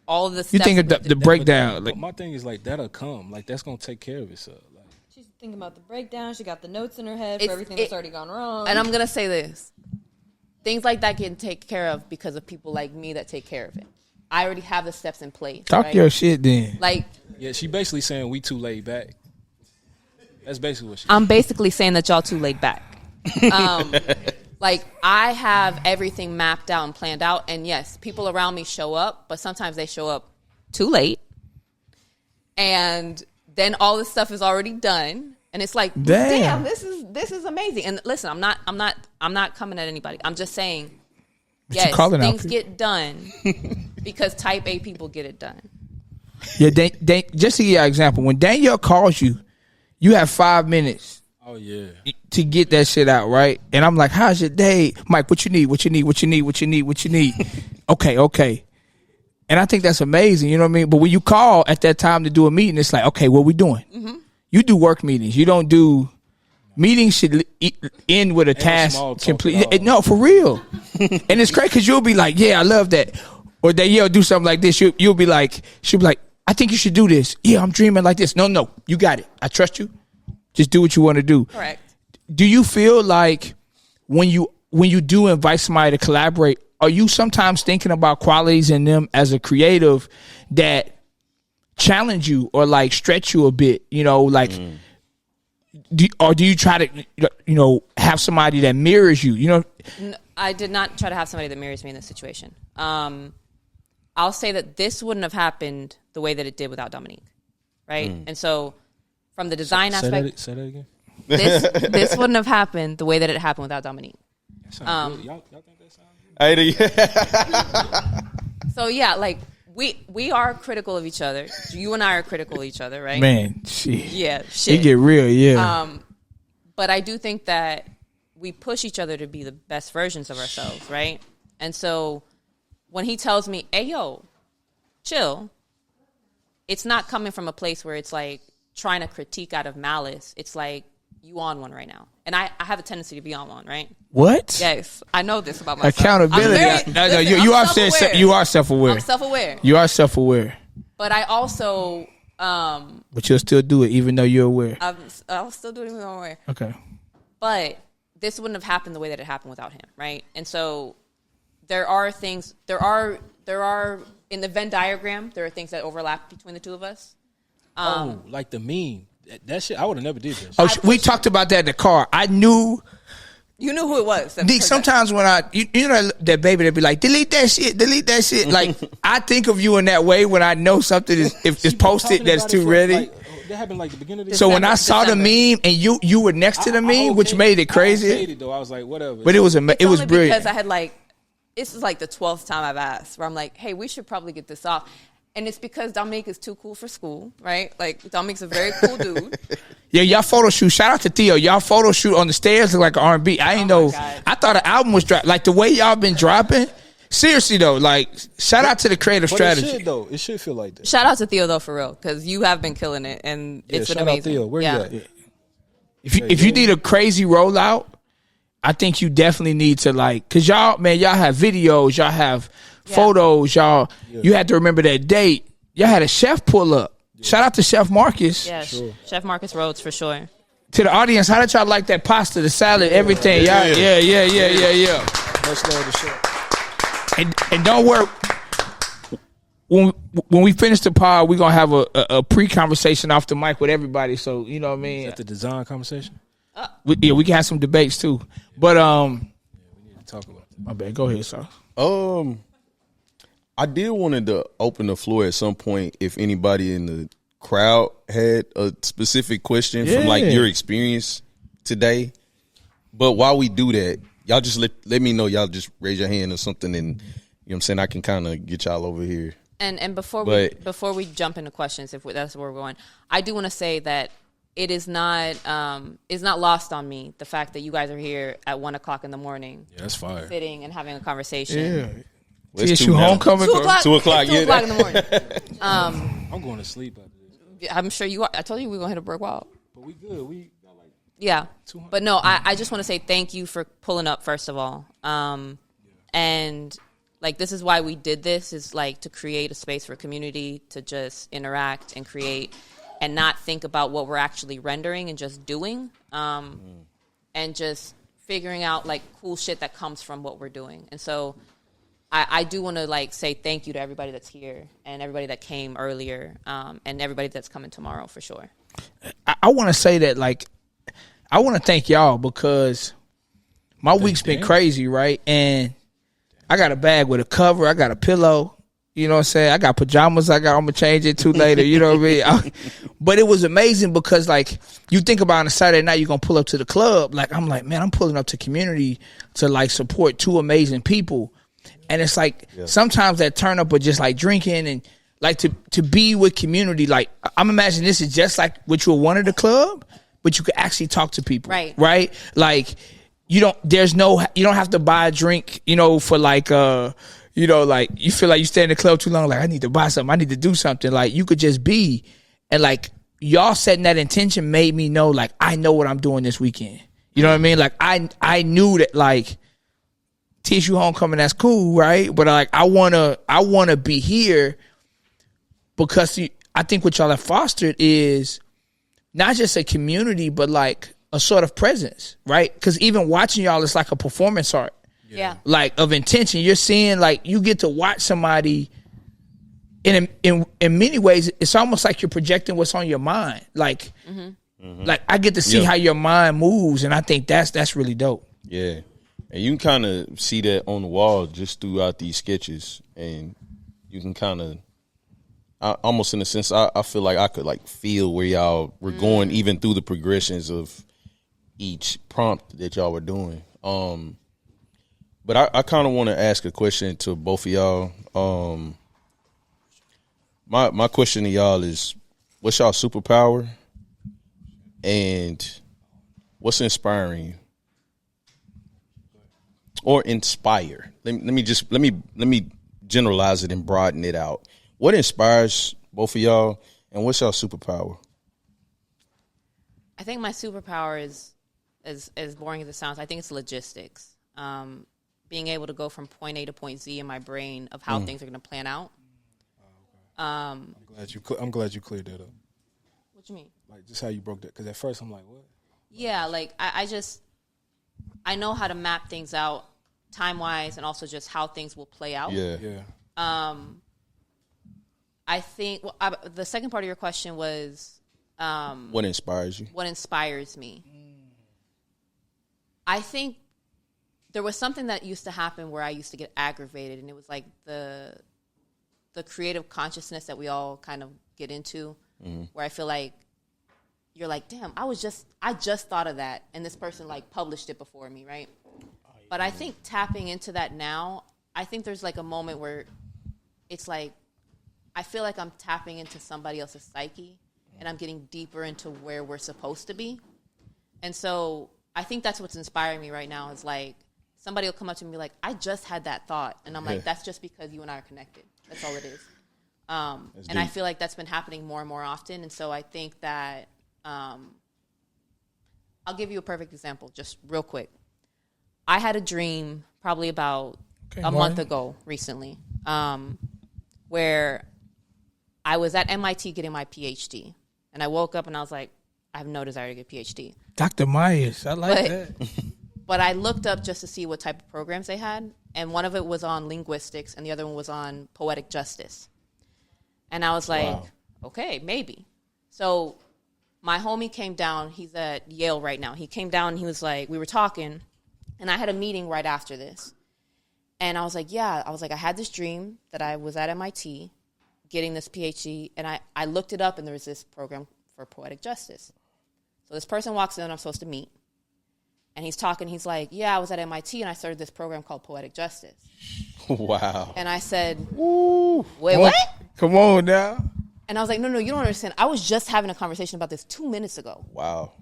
all of the. You think of the breakdown? Like my thing is like that'll come. Like that's gonna take care of itself. Like She's thinking about the breakdown. She got the notes in her head for everything that's already gone wrong. And I'm gonna say this: things like that get taken care of because of people like me that take care of it. I already have the steps in place. Talk your shit then. Like, yeah, she basically saying we too laid back. That's basically what she. I'm basically saying that y'all too laid back. Like I have everything mapped out and planned out, and yes, people around me show up, but sometimes they show up too late, and then all this stuff is already done, and it's like, damn, this is amazing. And listen, I'm not coming at anybody. I'm just saying, but yes, things get done because type A people get it done. Yeah, just to give you an example, when Danielle calls you, you have 5 minutes. Oh yeah. To get that shit out, right? And I'm like, how's your day? Mike, what you need? What you need? What you need? What you need? What you need? Okay. And I think that's amazing, you know what I mean? But when you call at that time to do a meeting, it's like, okay, what we doing? Mm-hmm. You do work meetings. You don't do meetings should end with a task complete. No, for real. And it's great because you'll be like, yeah, I love that. Or Danielle do something like this. You'll be like, she'll be like, I think you should do this. Yeah, I'm dreaming like this. No, you got it. I trust you. Just do what you want to do. Correct. Do you feel like when you do invite somebody to collaborate, are you sometimes thinking about qualities in them as a creative that challenge you or like stretch you a bit? You know, like, do you try to, have somebody that mirrors you? You know, No, I did not try to have somebody that mirrors me in this situation. I'll say that this wouldn't have happened the way that it did without Dominique, right? And so, from the design aspect, say that again. this wouldn't have happened the way that it happened without Dominique. Y'all think that sounds good? So yeah, like we are critical of each other. You and I are critical of each other, right? man, shit. Yeah, shit. It get real, yeah. But I do think that we push each other to be the best versions of ourselves, right? And so when he tells me, hey, yo, chill, it's not coming from a place where it's like trying to critique out of malice. It's like, you on one right now. And I have a tendency to be on one, right? What? Yes, I know this about myself. Accountability. You are self-aware. I'm self-aware. You are self-aware. But I also... but you'll still do it even though you're aware. I'll still do it even though I'm aware. Okay. But this wouldn't have happened the way that it happened without him, right? And so there are things... There are in the Venn diagram, there are things that overlap between the two of us. Like the meme. That shit, I would have never did that. Oh, we talked about that in the car. I knew. You knew who it was. Sometimes when you know that baby that be like, delete that shit. Like, I think of you in that way when I know something is posted that's too ready. Like, that happened like the beginning of this. So when I saw the meme and you were next to the meme, which made it crazy. I hated it though. I was like, whatever. But it was brilliant. Because I had this is like the 12th time I've asked where I'm like, hey, we should probably get this off. And it's because Dominique is too cool for school, right? Like, Dominique's a very cool dude. Yeah, y'all photo shoot. Shout out to Theo. Y'all photo shoot on the stairs look like R&B. I ain't know. God. I thought the album was dropped. Like, the way y'all been dropping. Seriously, though. Like, shout out to the creative strategy. It should, though. It should feel like that. Shout out to Theo, though, for real. Because you have been killing it. And it's been amazing. Shout out Theo. Where you at? Yeah. If you need a crazy rollout, I think you definitely need to, like, because y'all have videos. Y'all have photos. You had to remember that date. Y'all had a chef pull up. Yeah. Shout out to Chef Marcus. Yes, sure. Chef Marcus Rhodes for sure. To the audience, how did y'all like that pasta, the salad, everything? Yeah. Much love to Chef. And don't worry. When we finish the pod, we're gonna have a pre-conversation off the mic with everybody. So you know what I mean. Is that the design conversation? We can have some debates too. But we need to talk about that. My bad. Go ahead, sir. I did wanted to open the floor at some point if anybody in the crowd had a specific question from like your experience today. But while we do that, y'all just let me know. Y'all just raise your hand or something, and you know what I'm saying, I can kind of get y'all over here. And before we jump into questions, if that's where we're going, I do want to say that it is not lost on me the fact that you guys are here at 1:00 in the morning. Yeah, that's fire. Sitting and having a conversation. Yeah. TSU homecoming. 2 o'clock. 2 o'clock. 2 o'clock in the morning. I'm going to sleep after this. I'm sure you are. I told you we were going to hit a brick wall. But we good. We got like 200. But no, I just want to say thank you for pulling up, first of all. And like, this is why we did this, is like to create a space for community to just interact and create and not think about what we're actually rendering and just doing. And just figuring out like cool shit that comes from what we're doing. And so I do want to like say thank you to everybody that's here and everybody that came earlier, and everybody that's coming tomorrow for sure. I want to say that, like, I want to thank y'all because my week's been crazy, right? And I got a bag with a cover. I got a pillow. You know what I'm saying? I got pajamas. I'm going to change it to later. You know what I mean? But it was amazing because, like, you think about on a Saturday night, you're going to pull up to the club. Like, I'm like, man, I'm pulling up to community to, like, support two amazing people. And it's like sometimes that turn up of just like drinking and like to be with community. Like, I'm imagining this is just like what you would want at the club, but you could actually talk to people. Right? Like, you don't have to buy a drink, you know, for like, you know, like you feel like you stay in the club too long. Like, I need to buy something. I need to do something. Like, you could just be and like y'all setting that intention made me know, like, I know what I'm doing this weekend. You know what I mean? Like, I knew that, like, TSU homecoming, that's cool, right? But like, I wanna be here because I think what y'all have fostered is not just a community, but like a sort of presence, right? Because even watching y'all is like a performance art, like of intention. You're seeing, like, you get to watch somebody. In many ways, it's almost like you're projecting what's on your mind. Like, like I get to see how your mind moves, and I think that's really dope. Yeah. And you can kind of see that on the wall just throughout these sketches. And you can kind of, almost in a sense, I feel like I could like feel where y'all were going even through the progressions of each prompt that y'all were doing. But I kind of want to ask a question to both of y'all. My question to y'all is, what's y'all superpower? And what's inspiring you? Or inspire. Let me generalize it and broaden it out. What inspires both of y'all, and what's y'all superpower? I think my superpower is, as boring as it sounds, I think it's logistics. Being able to go from point A to point Z in my brain of how things are going to plan out. I'm glad you cleared that up. What you mean? Like, just how you broke that, because at first I'm like, what? Yeah, like I know how to map things out time-wise, and also just how things will play out. Yeah. I think the second part of your question was what inspires you? What inspires me? I think there was something that used to happen where I used to get aggravated, and it was like the creative consciousness that we all kind of get into, where I feel like you're like, damn, I just thought of that, and this person like published it before me, right? But I think tapping into that now, I think there's like a moment where it's like, I feel like I'm tapping into somebody else's psyche, and I'm getting deeper into where we're supposed to be. And so I think that's what's inspiring me right now, is like, somebody will come up to me and be like, I just had that thought. And I'm like, that's just because you and I are connected. That's all it is. And I feel like that's been happening more and more often. And so I think that, I'll give you a perfect example, just real quick. I had a dream probably about a month ago recently, where I was at MIT getting my PhD. And I woke up and I was like, I have no desire to get a PhD. Dr. Myers, I like that. But I looked up just to see what type of programs they had. And one of it was on linguistics, and the other one was on poetic justice. And I was like, okay, maybe. So my homie came down. He's at Yale right now. He came down and he was like, we were talking, and I had a meeting right after this. And I was like, I had this dream that I was at MIT getting this PhD, and I looked it up, and there was this program for poetic justice. So this person walks in and I'm supposed to meet. And he's talking, he's like, I was at MIT, and I started this program called Poetic Justice. Wow. And I said, wait, what? Come on now. And I was like, no, you don't understand. I was just having a conversation about this 2 minutes ago. Wow.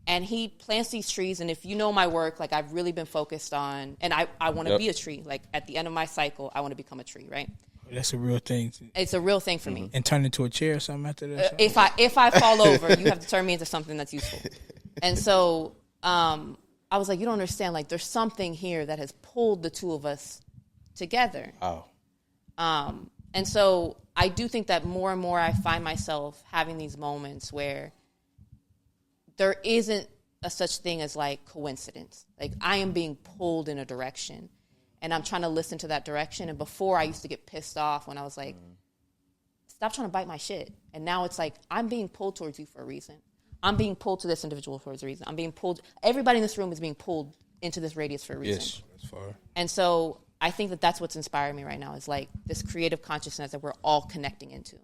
And he plants these trees, and if you know my work, like, I've really been focused on, and I want to be a tree. Like, at the end of my cycle, I want to become a tree, right? That's a real thing. It's a real thing for me. And turn into a chair or something after that? If I fall over, you have to turn me into something that's useful. And so I was like, you don't understand. Like, there's something here that has pulled the two of us together. Wow. And so I do think that more and more I find myself having these moments where there isn't a such thing as, like, coincidence. Like, I am being pulled in a direction, and I'm trying to listen to that direction. And before, I used to get pissed off when I was like, stop trying to bite my shit. And now it's like, I'm being pulled towards you for a reason. I'm being pulled to this individual for a reason. I'm being pulled. Everybody in this room is being pulled into this radius for a reason. Yes, that's far. And so I think that that's what's inspiring me right now, is like this creative consciousness that we're all connecting into.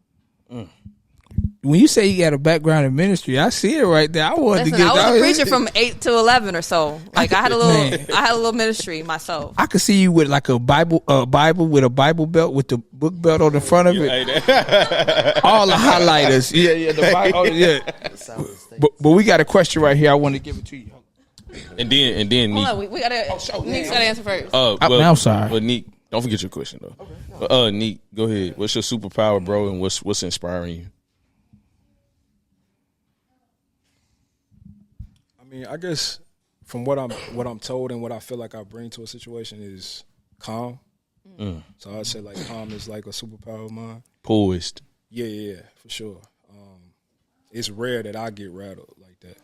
When you say you got a background in ministry, I see it right there. I wanted to get. I was a preacher from 8 to 11 or so. Like, I had a little ministry myself. I could see you with like a Bible with a Bible belt with the book belt on the front of it. All the highlighters. Yeah. The Bible. Yeah. But we got a question right here. I want to give it to you. And then Neek. Hold on, we gotta. Neek's gotta answer first. I'm sorry. But Neek, don't forget your question though. Okay. Neek, go ahead. What's your superpower, bro? And what's inspiring you? mean, I guess from what I'm told and what I feel like I bring to a situation is calm. So I'd say like calm is like a superpower of mine. Poised. Yeah, for sure. It's rare that I get rattled like that.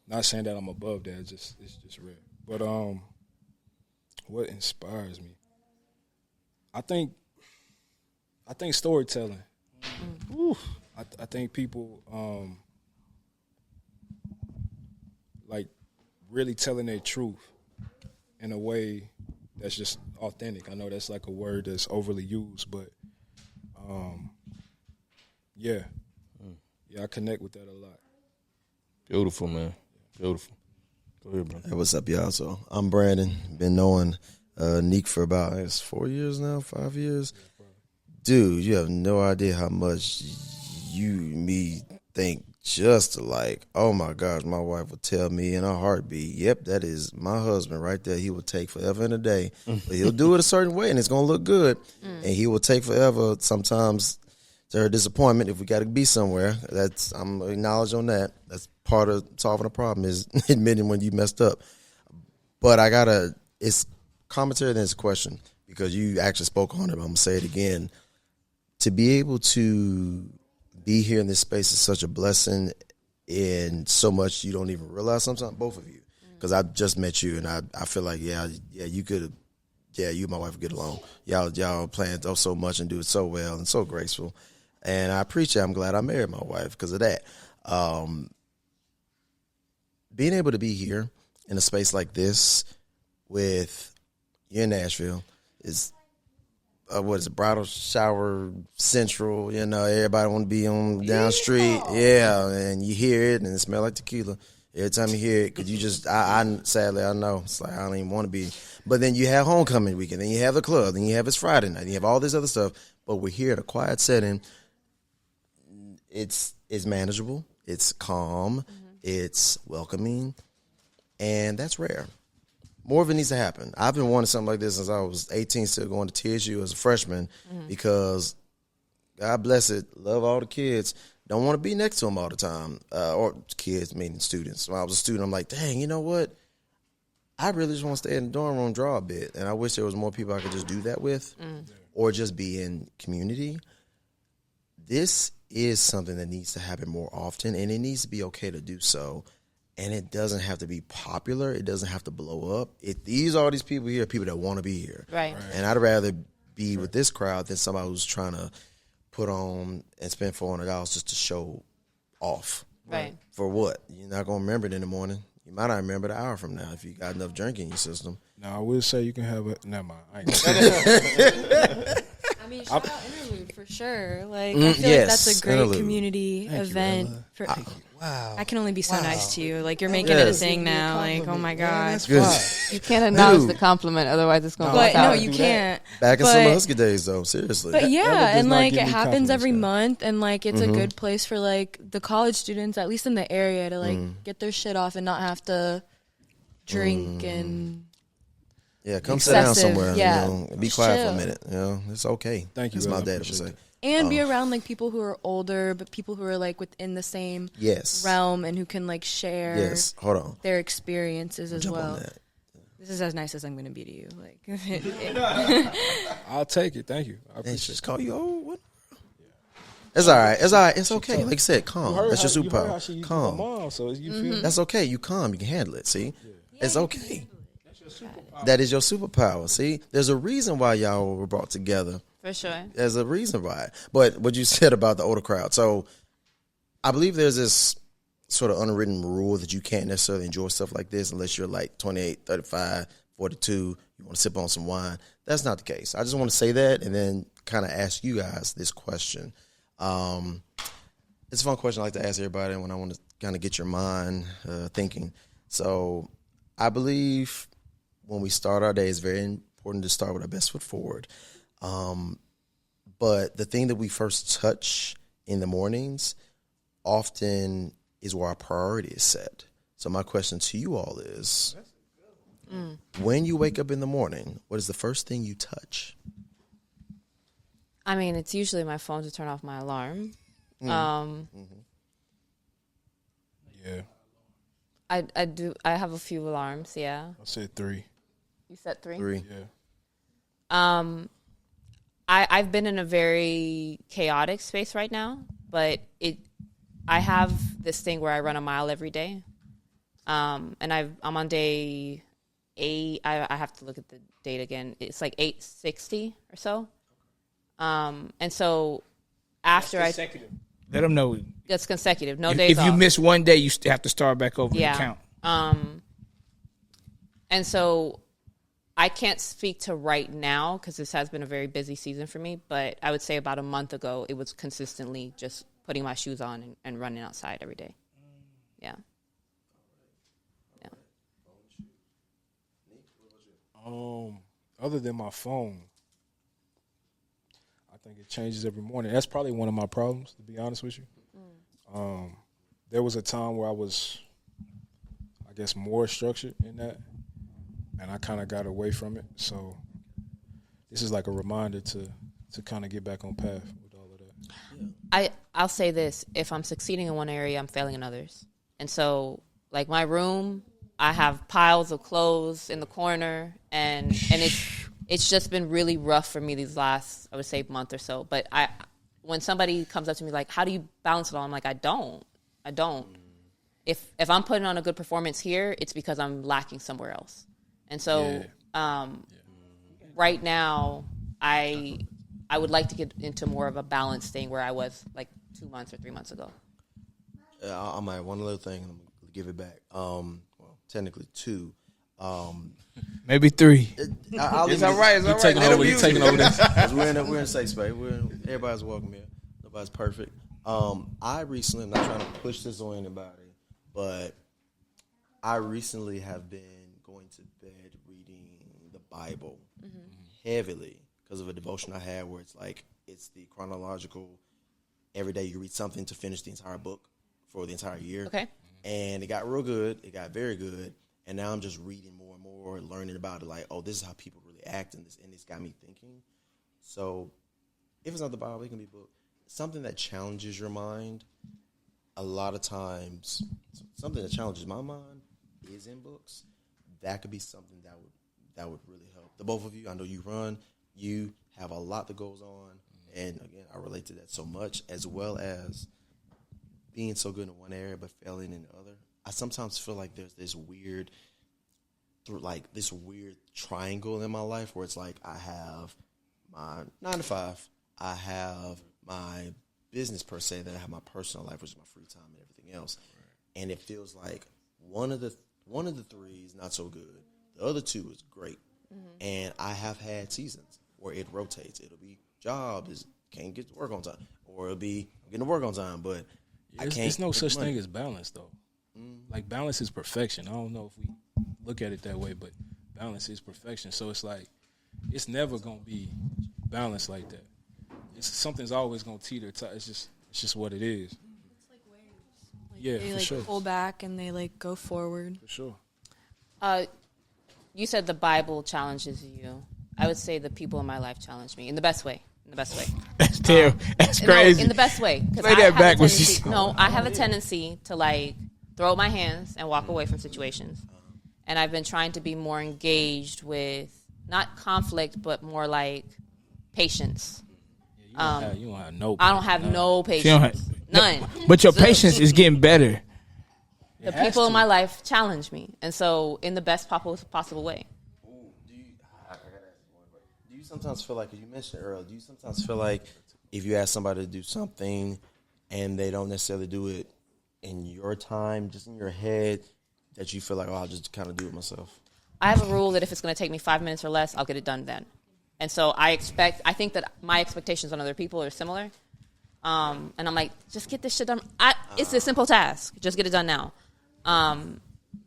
Not saying that I'm above that, it's just rare. But what inspires me? I think storytelling. I think people like really telling their truth in a way that's just authentic. I know that's like a word that's overly used, but yeah, I connect with that a lot. Beautiful, man. Beautiful. Go ahead, bro. Hey, what's up, y'all? So I'm Brandon. Been knowing Nique for about 4 years now, 5 years. Dude, you have no idea how much you and me think just alike. Oh my gosh, my wife would tell me in a heartbeat, yep, that is my husband right there. He will take forever and a day, but he'll do it a certain way and it's going to look good. And he will take forever sometimes to her disappointment if we got to be somewhere. I'm acknowledged on that. That's part of solving a problem is admitting when you messed up. But it's commentary than it's a question because you actually spoke on it. I'm going to say it again. To be able to be here in this space is such a blessing and so much you don't even realize sometimes, both of you. Because I just met you and I feel like, you could have, you and my wife would get along. Y'all plan so much and do it so well and so graceful. And I appreciate it. I'm glad I married my wife because of that. Being able to be here in a space like this with you in Nashville is what is it, bridal shower central, everybody want to be on down the street. Yeah, and you hear it and it smells like tequila every time you hear it because you just, sadly, I know, it's like I don't even want to be. But then you have homecoming weekend, then you have the club, then you have it's Friday night, you have all this other stuff. But we're here at a quiet setting. It's manageable, it's calm, it's welcoming, and that's rare. More of it needs to happen. I've been wanting something like this since I was 18, still going to TSU as a freshman because, God bless it, love all the kids, don't want to be next to them all the time, or kids, meaning students. When I was a student, I'm like, dang, you know what? I really just want to stay in the dorm room, draw a bit, and I wish there was more people I could just do that with or just be in community. This is something that needs to happen more often, and it needs to be okay to do so. And it doesn't have to be popular. It doesn't have to blow up. All these people here are people that want to be here. Right. And I'd rather be with this crowd than somebody who's trying to put on and spend $400 just to show off. Right. For what? You're not going to remember it in the morning. You might not remember it an hour from now if you got enough drink in your system. Now, I will say you can have a... Never mind. I mean, shout out Interlude for sure. Like, I feel like that's a great community event. Wow. I can only be so nice to you. Like, you're making it a thing now. Like, oh my God. You can't acknowledge the compliment, otherwise it's going to But no, you can't. Back in some Husky days, though, seriously. But yeah, and like, it happens every month, and like, it's a good place for like the college students, at least in the area, to like get their shit off and not have to drink and. Yeah, come sit down somewhere. Be quiet for a minute. It's okay. Thank you. That's my dad would say. And be around like people who are older, but people who are like within the same realm and who can like share their experiences as well. This is as nice as I'm going to be to you. Like, I'll take it. Thank you. I appreciate it. Just call you old. What? It's all right. It's all right. It's okay. Like I said, calm. That's your superpower. Calm. Mom, so you feel That's okay. You calm. You can handle it. See, it's okay. That is your superpower. See, there's a reason why y'all were brought together. For sure. There's a reason why. But what you said about the older crowd. So I believe there's this sort of unwritten rule that you can't necessarily enjoy stuff like this unless you're like 28, 35, 42. You want to sip on some wine. That's not the case. I just want to say that and then kind of ask you guys this question. It's a fun question I like to ask everybody when I want to kind of get your mind thinking. So I believe when we start our day, it's very important to start with our best foot forward. But the thing that we first touch in the mornings often is where our priority is set. So my question to you all is, when you wake up in the morning, what is the first thing you touch? I mean, it's usually my phone to turn off my alarm. I do. I have a few alarms. Yeah. I said 3. You said 3? 3. Yeah. I've been in a very chaotic space right now, but I have this thing where I run a mile every day. And I'm on day 8. I have to look at the date again. It's like 860 or so. And so after let them know that's consecutive. No days if off. you miss one day, you have to start back over the count. And so I can't speak to right now because this has been a very busy season for me, but I would say about a month ago, it was consistently just putting my shoes on and running outside every day. Yeah. Yeah. Other than my phone, I think it changes every morning. That's probably one of my problems, to be honest with you. There was a time where I was, I guess, more structured in that, and I kind of got away from it. So this is like a reminder to kind of get back on path with all of that. I'll say this. If I'm succeeding in one area, I'm failing in others. And so, like my room, I have piles of clothes in the corner, and it's just been really rough for me these last, I would say, month or so. But when somebody comes up to me like, how do you balance it all? I'm like, I don't. If I'm putting on a good performance here, it's because I'm lacking somewhere else. And so right now, I would like to get into more of a balanced thing where I was like 2 months or 3 months ago. I might one little thing, and I'm going to give it back. Well, technically 2. Maybe 3. It's all right. It's all right. You taking over this? We're in safe space. Everybody's welcome here. Nobody's perfect. I recently, I'm not trying to push this on anybody, but I recently have been going to bed reading the Bible heavily because of a devotion I had where it's the chronological, every day you read something to finish the entire book for the entire year. Okay. And it got real good. It got very good. And now I'm just reading more and more, learning about it. Like, oh, this is how people really act, and it's got me thinking. So, if it's not the Bible, it can be a book. Something that challenges your mind. A lot of times, something that challenges my mind is in books. That could be something that would really help. The both of you, I know you run. You have a lot that goes on, and again, I relate to that so much, as well as being so good in one area but failing in the other. I sometimes feel like there's this weird triangle in my life where it's like I have my 9 to 5, I have my business per se, then I have my personal life, which is my free time and everything else. Right. And it feels like one of the 3 is not so good. The other 2 is great. And I have had seasons where it rotates. It'll be can't get to work on time, or it'll be I'm getting to work on time, but I can't. There's no such thing as balance, though. Like, balance is perfection. I don't know if we look at it that way, but balance is perfection. So it's like, it's never going to be balanced like that. Something's always going to teeter. It's just what it is. It's like waves. They for sure. pull back and they go forward. For sure. You said the Bible challenges you. I would say the people in my life challenge me in the best way. That's terrible. That's crazy. No, in the best way. Play that back when she. No, I have a tendency to throw up my hands and walk away from situations. And I've been trying to be more engaged with not conflict, but more like patience. Yeah, you don't have no. I don't have no patience. None. But your patience is getting better. The people in my life challenge me, and so in the best possible way. Do you sometimes feel like, as you mentioned earlier, do you sometimes feel like if you ask somebody to do something and they don't necessarily do it in your time, just in your head, that you feel like, oh, I'll just kind of do it myself? I have a rule that if it's going to take me 5 minutes or less, I'll get it done then. And so I think that my expectations on other people are similar. And I'm like, just get this shit done. It's a simple task. Just get it done now.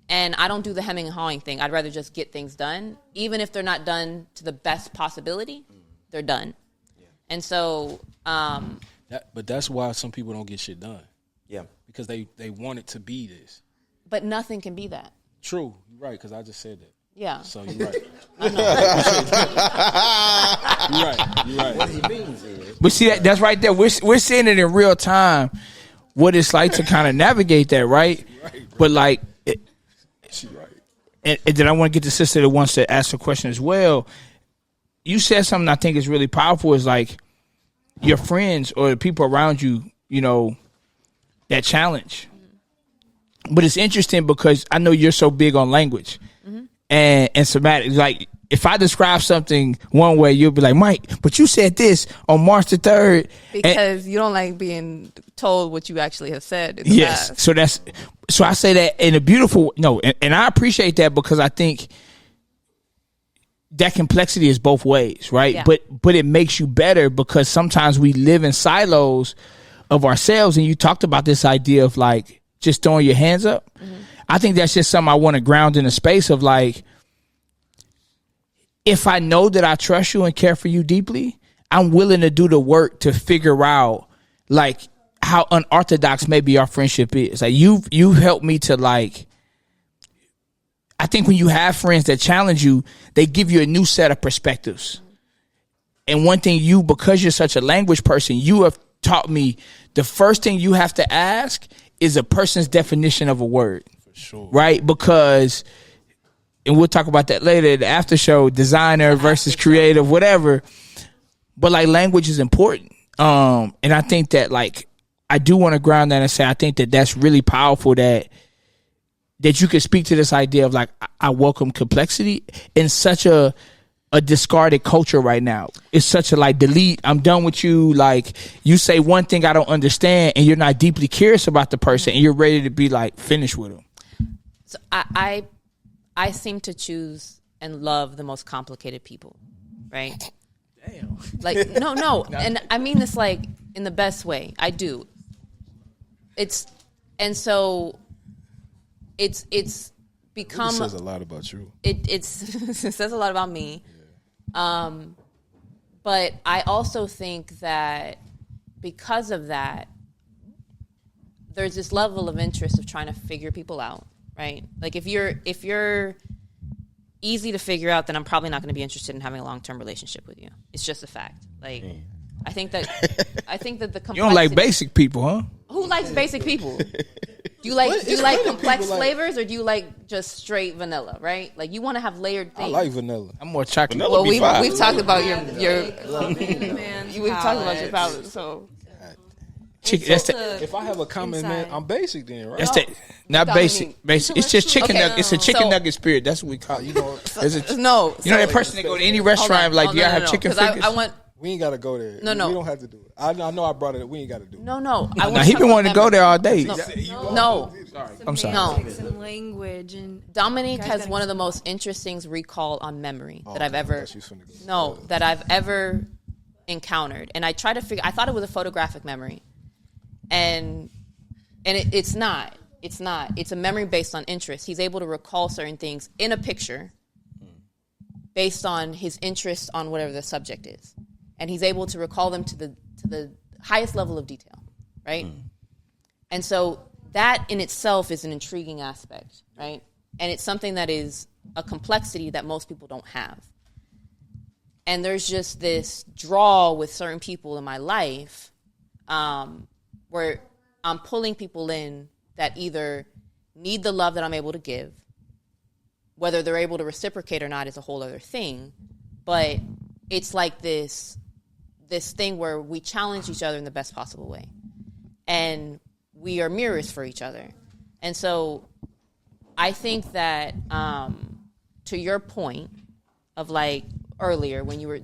And I don't do the hemming and hawing thing. I'd rather just get things done. Even if they're not done to the best possibility, they're done. Yeah. And so... but that's why some people don't get shit done. Yeah. Because they want it to be this. But nothing can be that. True. You're right, because I just said that. Yeah. So you're right. You're right. What he means is... But see, that's right there. We're seeing it in real time, what it's like to kind of navigate that, right? But She right. And then I want to get the sister that wants to ask a question as well. You said something I think is really powerful, is like your friends or the people around you, you know, that challenge. But it's interesting because I know you're so big on language and somatic. Like, if I describe something one way, you'll be like, Mike, but you said this on March the 3rd. Because you don't like being told what you actually have said in the past. So I say that in a beautiful, and I appreciate that, because I think that complexity is both ways, right? Yeah. But it makes you better, because sometimes we live in silos of ourselves. And you talked about this idea of like just throwing your hands up. I think that's just something I want to ground in a space of like, if I know that I trust you and care for you deeply, I'm willing to do the work to figure out like how unorthodox maybe our friendship is. Like you've helped me to like, I think when you have friends that challenge you, they give you a new set of perspectives. And one thing because you're such a language person, you have taught me the first thing you have to ask is a person's definition of a word. For sure. Right? Because, and we'll talk about that later at the after show, designer versus creative, whatever. But like language is important. And I think that like, I do want to ground that and say, I think that that's really powerful that you can speak to this idea of like, I welcome complexity in such a discarded culture right now. It's such a like, delete, I'm done with you. Like, you say one thing I don't understand and you're not deeply curious about the person and you're ready to be like finished with them. So I seem to choose and love the most complicated people, right? Damn. Like, no. And I mean this like in the best way. I do. It's become. It says a lot about you. It says a lot about me. Yeah. But I also think that because of that, there's this level of interest of trying to figure people out, right? Like if you're easy to figure out, then I'm probably not going to be interested in having a long-term relationship with you. It's just a fact. Like, I think that the complexity. You don't like basic people, huh? Who likes basic people? Do you like complex flavors, or do you like just straight vanilla? Right? Like you want to have layered things. I like vanilla. I'm more chocolate. Vanilla Well, we've talked about your We've talked about your palate. So Chicken, If I have a comment, man, I'm basic then, right? that's the, not basic. Basic. It's just chicken Okay. nugget. It's a chicken So- nugget spirit. That's what we call it. You know, no. you know that person that go to any restaurant like, do y'all have chicken fingers? I want. We ain't got to go there. No. We don't have to do it. I know I brought it up. We ain't got to do it. No. Now he been wanting to go there all day. No. I'm sorry. No. And language and Dominique Guys has gotta one of be- the most interesting recall on memory that I've I ever. thought she was finna go. No, that I've ever encountered. And I try to figure. I thought it was a photographic memory, and it's not. It's not. It's a memory based on interest. He's able to recall certain things in a picture based on his interest on whatever the subject is, and he's able to recall them to the highest level of detail, right? And so that in itself is an intriguing aspect, right? And it's something that is a complexity that most people don't have. And there's just this draw with certain people in my life where I'm pulling people in that either need the love that I'm able to give. Whether they're able to reciprocate or not is a whole other thing. But it's like this thing where we challenge each other in the best possible way. And we are mirrors for each other. And so I think that to your point of like earlier when you were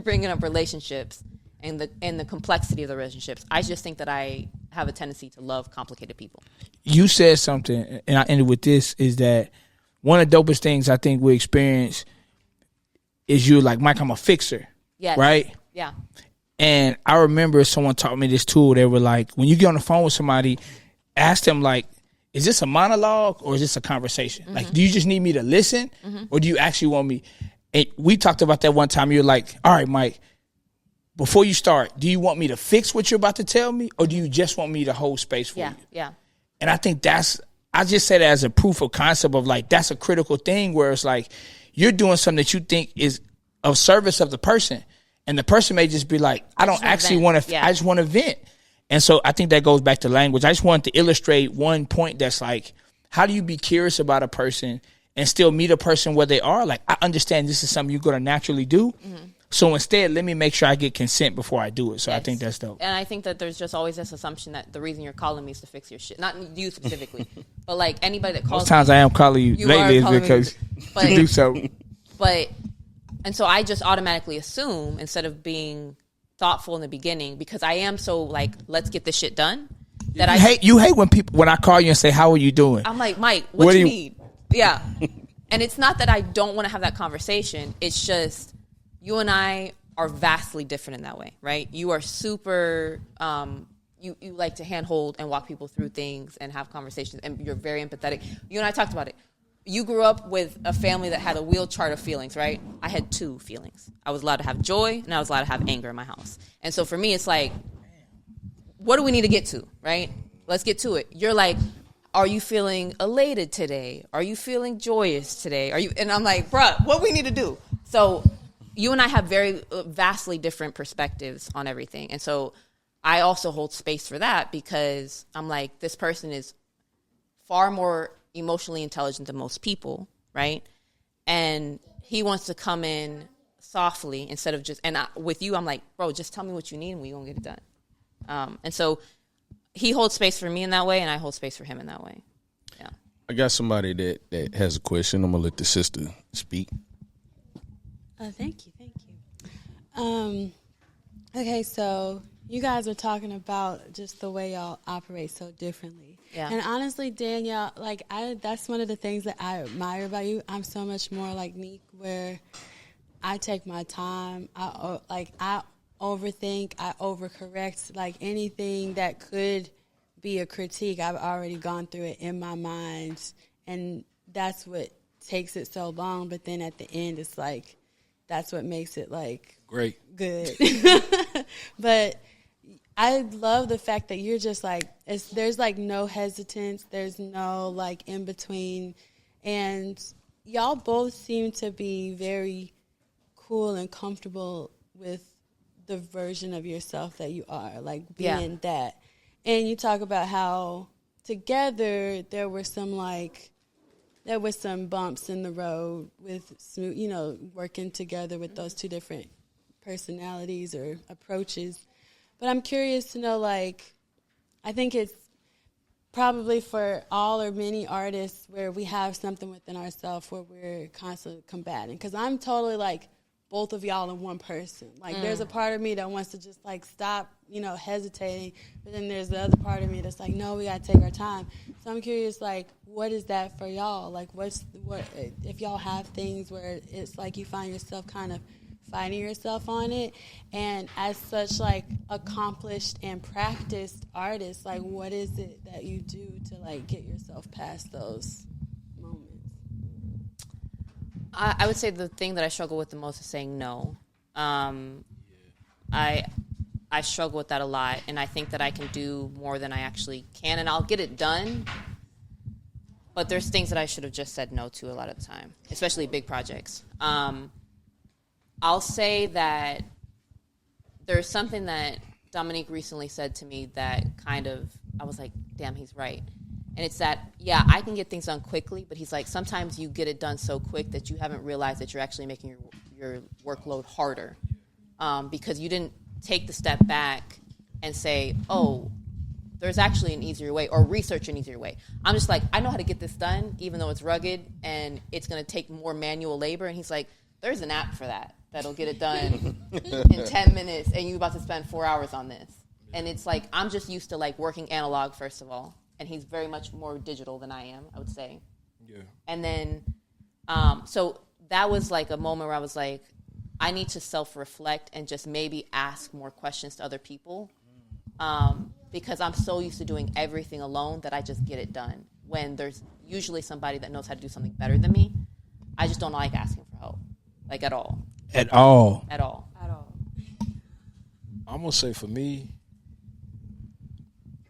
bringing up relationships and the complexity of the relationships, I just think that I have a tendency to love complicated people. You said something, and I ended with this, is that one of the dopest things I think we experience is you're like, Mike, I'm a fixer. Yes. Right? Yeah. And I remember someone taught me this tool. They were like, when you get on the phone with somebody, ask them like, is this a monologue or is this a conversation? Mm-hmm. Like, do you just need me to listen or do you actually want me? And we talked about that one time. You're like, all right, Mike, before you start, do you want me to fix what you're about to tell me or do you just want me to hold space for you? Yeah. And I think I just say that as a proof of concept of like, that's a critical thing where it's like, you're doing something that you think is of service of the person. And the person may just be like, I don't actually want to, I just want to vent. And so I think that goes back to language. I just wanted to illustrate one point that's like how do you be curious about a person and still meet a person where they are? Like, I understand this is something you're going to naturally do. Mm-hmm. So instead, let me make sure I get consent before I do it. So yes. I think that's dope. And I think that there's just always this assumption that the reason you're calling me is to fix your shit. Not you specifically, but like anybody that calls Most times me, I am calling you lately is because to do so. But, and so I just automatically assume, instead of being thoughtful in the beginning, because I am so like, let's get this shit done. That you hate when I call you and say, how are you doing? I'm like, Mike, what do you need? Yeah. And it's not that I don't want to have that conversation. It's just, you and I are vastly different in that way, right? You are super, you like to handhold and walk people through things and have conversations, and you're very empathetic. You and I talked about it. You grew up with a family that had a wheel chart of feelings, right? I had 2 feelings. I was allowed to have joy, and I was allowed to have anger in my house. And so for me, it's like, what do we need to get to, right? Let's get to it. You're like, are you feeling elated today? Are you feeling joyous today? And I'm like, bruh, what we need to do? So you and I have very vastly different perspectives on everything. And so I also hold space for that, because I'm like, this person is far more emotionally intelligent than most people, right? And he wants to come in softly instead of just, and with you, I'm like, bro, just tell me what you need and we're going to get it done. And so he holds space for me in that way, and I hold space for him in that way. Yeah. I got somebody that has a question. I'm going to let the sister speak. Thank you. Okay, so you guys are talking about just the way y'all operate so differently. Yeah. And honestly, Danielle, like that's one of the things that I admire about you. I'm so much more like Nick, where I take my time. I overthink. I overcorrect. Like anything that could be a critique, I've already gone through it in my mind, and that's what takes it so long. But then at the end, it's like, that's what makes it like great, good. But I love the fact that you're just like, there's like no hesitance, there's no like in between, and y'all both seem to be very cool and comfortable with the version of yourself that you are, like being that. And you talk about how together there were some bumps in the road with, working together with those 2 different personalities or approaches. But I'm curious to know, like, I think it's probably for all or many artists where we have something within ourselves where we're constantly combating. Because I'm totally like both of y'all in one person. Like, there's a part of me that wants to just, like, stop, hesitating. But then there's the other part of me that's like, no, we got to take our time. So I'm curious, like, what is that for y'all? Like, what if y'all have things where it's like you find yourself kind of fighting yourself on it? And as such, like, accomplished and practiced artists, like, what is it that you do to, like, get yourself past those moments? I would say the thing that I struggle with the most is saying no. I struggle with that a lot, and I think that I can do more than I actually can, and I'll get it done. But there's things that I should have just said no to a lot of the time, especially big projects. I'll say that there's something that Dominique recently said to me that kind of, I was like, damn, he's right. And it's that, yeah, I can get things done quickly, but he's like, sometimes you get it done so quick that you haven't realized that you're actually making your workload harder, because you didn't take the step back and say, oh, there's actually an easier way, or research an easier way. I'm just like, I know how to get this done, even though it's rugged and it's going to take more manual labor. And he's like, there's an app for that that'll get it done in 10 minutes, and you're about to spend 4 hours on this. And it's like, I'm just used to like working analog, first of all. And he's very much more digital than I am, I would say. Yeah. And then, so that was like a moment where I was like, I need to self-reflect and just maybe ask more questions to other people, because I'm so used to doing everything alone that I just get it done. When there's usually somebody that knows how to do something better than me, I just don't like asking for help, like at all. At all. At all. I'm going to say for me,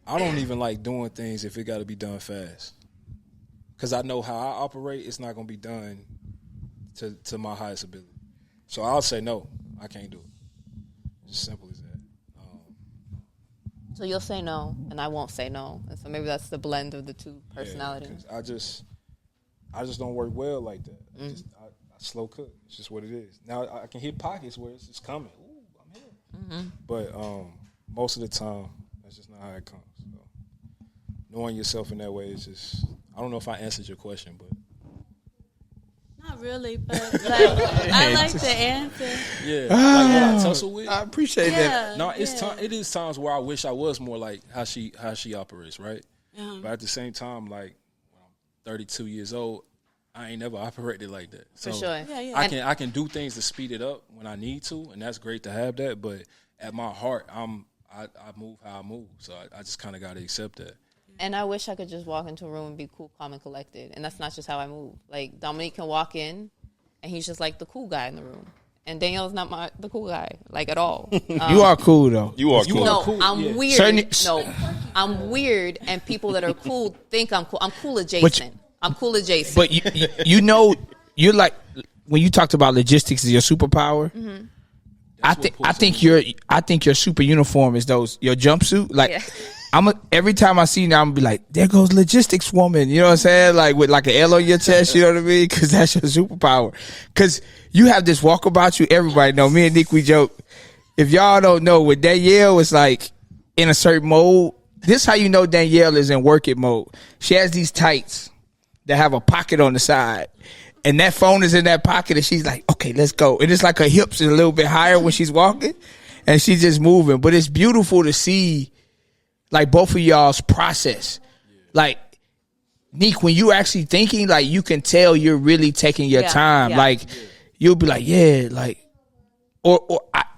I don't even like doing things if it got to be done fast. Because I know how I operate, it's not going to be done to my highest ability. So I'll say no, I can't do it. Just simple as that. So you'll say no, and I won't say no. And so maybe that's the blend of the two personalities. I just don't work well like that. I slow cook. It's just what it is. Now I can hit pockets where it's just coming. Ooh, I'm here. But most of the time, that's just not how it comes. So knowing yourself in that way is just. I don't know if I answered your question, but. Not really, but I like the answer. Yeah, like what I tussle with. I appreciate that. No, it is times where I wish I was more like how she operates, right? But at the same time, like when I'm 32 years old, I ain't never operated like that. So For sure. I can do things to speed it up when I need to, and that's great to have that. But at my heart, I move how I move, so I just kind of got to accept that. And I wish I could just walk into a room and be cool, calm, and collected. And that's not just how I move. Like, Dominique can walk in, and he's just like the cool guy in the room. And Danielle's not the cool guy, like, at all. You are cool, though. You are cool. No, cool, I'm weird. No, I'm weird, and people that are cool think I'm cool. I'm cool adjacent. I'm cool adjacent. But you know, you're like, when you talked about logistics as your superpower, I think your super uniform is your jumpsuit. Like, every time I see you now, I'm gonna be like, there goes logistics woman. You know what I'm saying? Like with like an L on your chest. You know what I mean? Because that's your superpower. Because you have this walk about you. Everybody know. Me and Nick, we joke. If y'all don't know, with Danielle is like in a certain mode. This how you know Danielle is in work it mode. She has these tights that have a pocket on the side. And that phone is in that pocket, and she's like, okay, let's go. And it's like her hips is a little bit higher when she's walking, and she's just moving. But it's beautiful to see, like, both of y'all's process. Like, Nick, when you actually thinking, like, you can tell you're really taking your time. Like, you'll be like,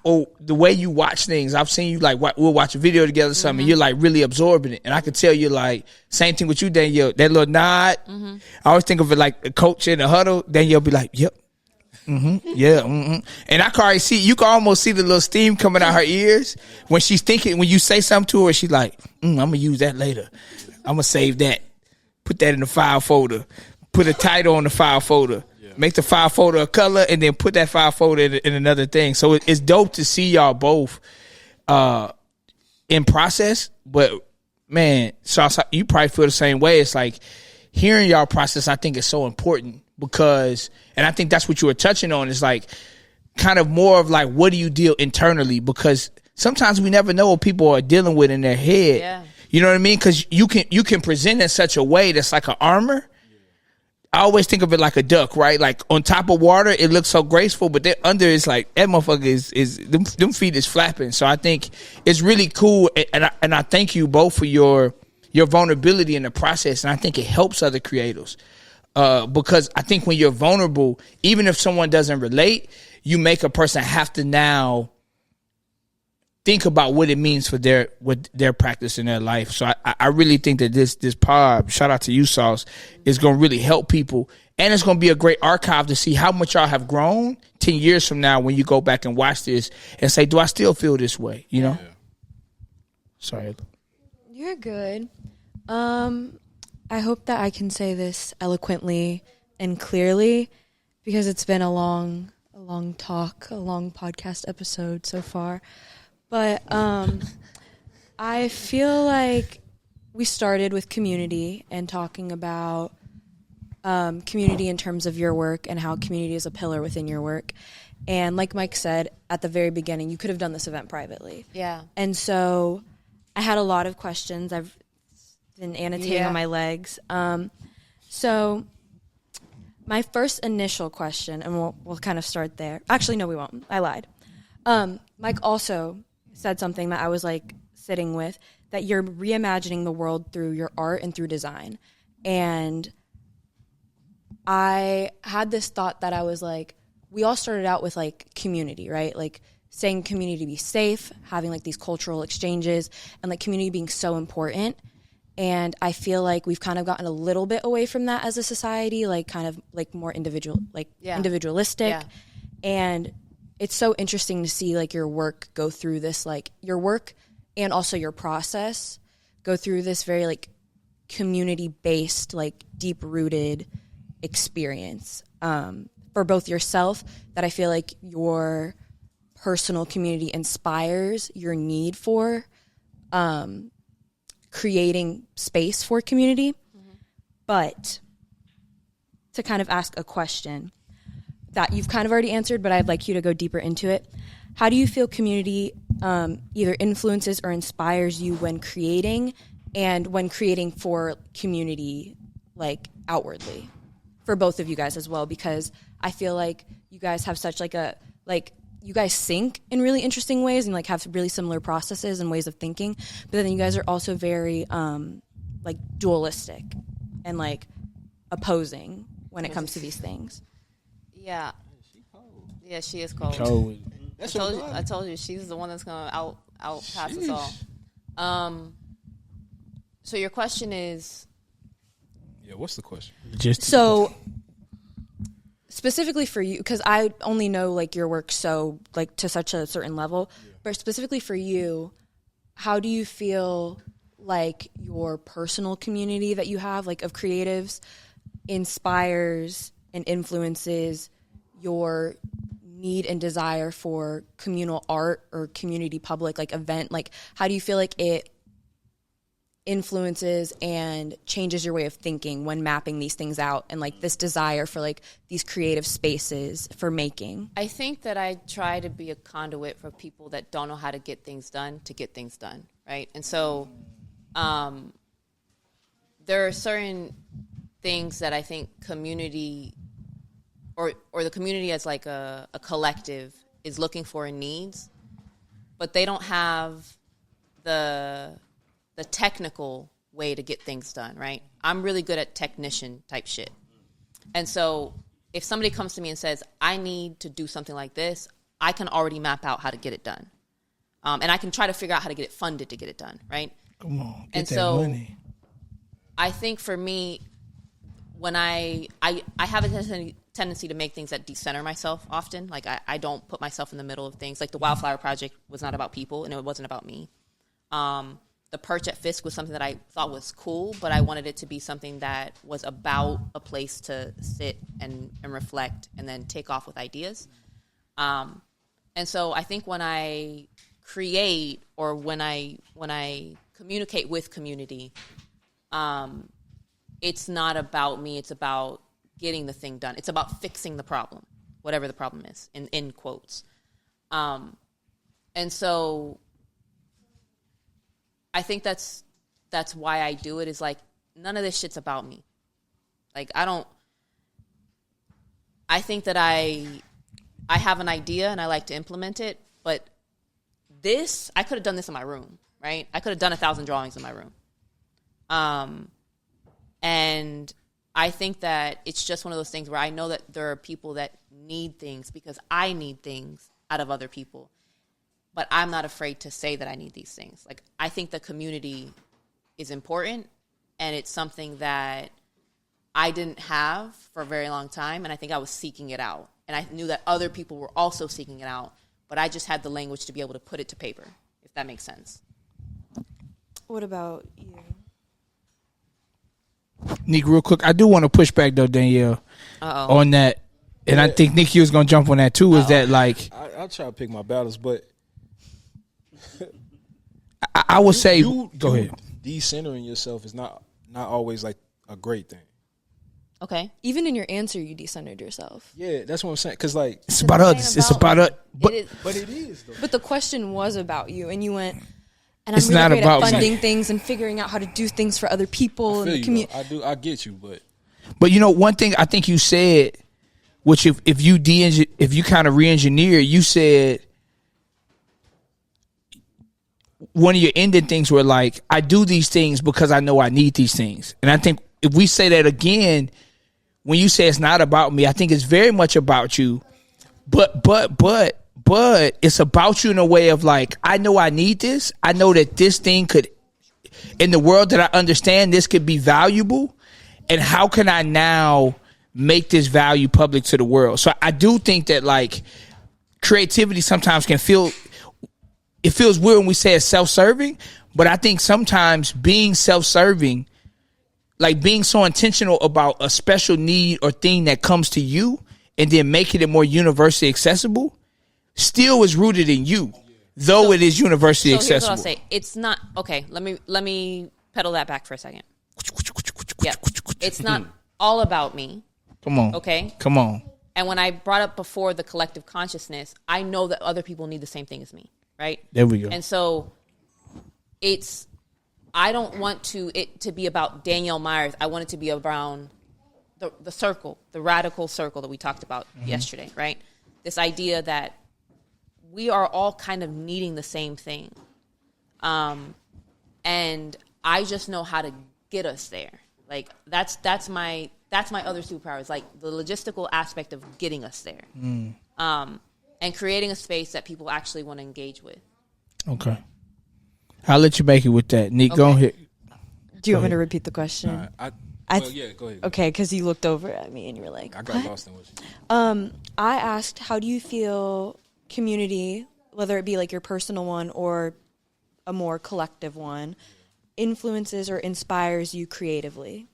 or the way you watch things. I've seen you, like, we'll watch a video together or something, and you're, like, really absorbing it. And I can tell you're, like, same thing with you, Danielle. That little nod, I always think of it like a coach in a huddle. Danielle be like, yep. And I can already see, you can almost see the little steam coming out her ears when she's thinking, when you say something to her, she's like, I'm going to use that later. I'm going to save that. Put that in the file folder. Put a title on the file folder. Make the file folder a color, and then put that file folder in another thing. So it's dope to see y'all both in process. But, man, so you probably feel the same way. It's like hearing y'all process, I think, is so important because, and I think that's what you were touching on, is like kind of more of like, what do you deal internally? Because sometimes we never know what people are dealing with in their head. Yeah. You know what I mean? Because you can present in such a way that's like an armor. I always think of it like a duck, right? Like on top of water, it looks so graceful, but then under it's like that motherfucker is them feet is flapping. So I think it's really cool, and I thank you both for your vulnerability in the process, and I think it helps other creators because I think when you're vulnerable, even if someone doesn't relate, you make a person have to now think about what it means for their practice in their life. So I really think that this pod, shout out to you, Sauce, is going to really help people. And it's going to be a great archive to see how much y'all have grown 10 years from now when you go back and watch this and say, do I still feel this way? You know? Yeah. Sorry. You're good. I hope that I can say this eloquently and clearly because it's been a long talk, a long podcast episode so far. But I feel like we started with community and talking about community in terms of your work and how community is a pillar within your work. And like Mike said at the very beginning, you could have done this event privately. Yeah. And so I had a lot of questions. I've been annotating on my legs. So my first initial question, and we'll kind of start there. Actually, no, we won't. I lied. Mike also said something that I was like sitting with, that you're reimagining the world through your art and through design. And I had this thought that I was like, we all started out with like community, right? Like saying community to be safe, having like these cultural exchanges, and like community being so important. And I feel like we've kind of gotten a little bit away from that as a society, like kind of like more individualistic. Yeah. And it's so interesting to see like your work go through this, like your work and also your process go through this very like community-based, like deep-rooted experience for both yourself, that I feel like your personal community inspires your need for creating space for community. But to kind of ask a question that you've kind of already answered, but I'd like you to go deeper into it. How do you feel community either influences or inspires you when creating, and when creating for community, like outwardly, for both of you guys as well? Because I feel like you guys have such you guys sync in really interesting ways and like have really similar processes and ways of thinking, but then you guys are also very like dualistic and like opposing when it comes to these things. Yeah. Yeah, she is cold. I told you she's the one that's gonna out pass us all. So your question is, yeah, what's the question? So specifically for you, because I only know like your work so like to such a certain level, but specifically for you, how do you feel like your personal community that you have, like of creatives, inspires and influences your need and desire for communal art or community public like event? Like how do you feel like it influences and changes your way of thinking when mapping these things out, and like this desire for like these creative spaces for making? I think that I try to be a conduit for people that don't know how to get things done, right? And so there are certain things that I think community or the community as like a collective is looking for and needs, but they don't have the technical way to get things done, right? I'm really good at technician type shit. And so if somebody comes to me and says, I need to do something like this, I can already map out how to get it done. And I can try to figure out how to get it funded to get it done, right? Come on, get and that so money. I think for me, when I have a tendency to make things that decenter myself often. Like I don't put myself in the middle of things. Like the Wildflower Project was not about people, and it wasn't about me. The Perch at Fisk was something that I thought was cool, but I wanted it to be something that was about a place to sit and reflect and then take off with ideas. And so I think when I create or when I communicate with community, it's not about me. It's about getting the thing done. It's about fixing the problem, whatever the problem is, in quotes. And so I think that's why I do it, is like, none of this shit's about me. Like, I think that I have an idea and I like to implement it, but I could have done this in my room, right? I could have done 1,000 drawings in my room. And I think that it's just one of those things where I know that there are people that need things because I need things out of other people. But I'm not afraid to say that I need these things. Like, I think the community is important, and it's something that I didn't have for a very long time, and I think I was seeking it out. And I knew that other people were also seeking it out, but I just had the language to be able to put it to paper, if that makes sense. What about you? Nick, real quick, I do want to push back, though, Danielle, on that. And I think Nick, you was going to jump on that, too, is that, like... I'll try to pick my battles, but... I would say... Go ahead. Decentering yourself is not always, like, a great thing. Okay. Even in your answer, you decentered yourself. Yeah, that's what I'm saying. Because, like... It's about us. It's about us. But it is, though. But the question was about you, and you went... And I'm it's really not great about at funding me. things and figuring out how to do things for other people. I feel and you, though. I get you, but... But, you know, one thing I think you said, which if you kind of re-engineer, you said... One of your ending things were like, I do these things because I know I need these things. And I think if we say that again, when you say it's not about me, I think it's very much about you. But it's about you in a way of like, I know I need this. I know that this thing could, in the world that I understand, this could be valuable. And how can I now make this value public to the world? So I do think that like creativity sometimes can feel... It feels weird when we say it's self-serving, but I think sometimes being self-serving, like being so intentional about a special need or thing that comes to you and then making it more universally accessible, still is rooted in you. though it is universally so accessible. Here's what I'll say. It's not okay. Let me pedal that back for a second. Yeah, it's not all about me. Come on. Okay. Come on. And when I brought up before the collective consciousness, I know that other people need the same thing as me, right? There we go. And so I don't want it to be about Danielle Myers. I want it to be around the circle, the radical circle that we talked about yesterday, right? This idea that we are all kind of needing the same thing. And I just know how to get us there. Like that's my other superpower, is like the logistical aspect of getting us there. And creating a space that people actually want to engage with. Okay. I'll let you make it with that. Nick, go ahead. Do you want me to repeat the question? Yeah, go ahead. Okay, because you looked over at me and you were like, I got lost in what you said. I asked, how do you feel community, whether it be like your personal one or a more collective one, influences or inspires you creatively?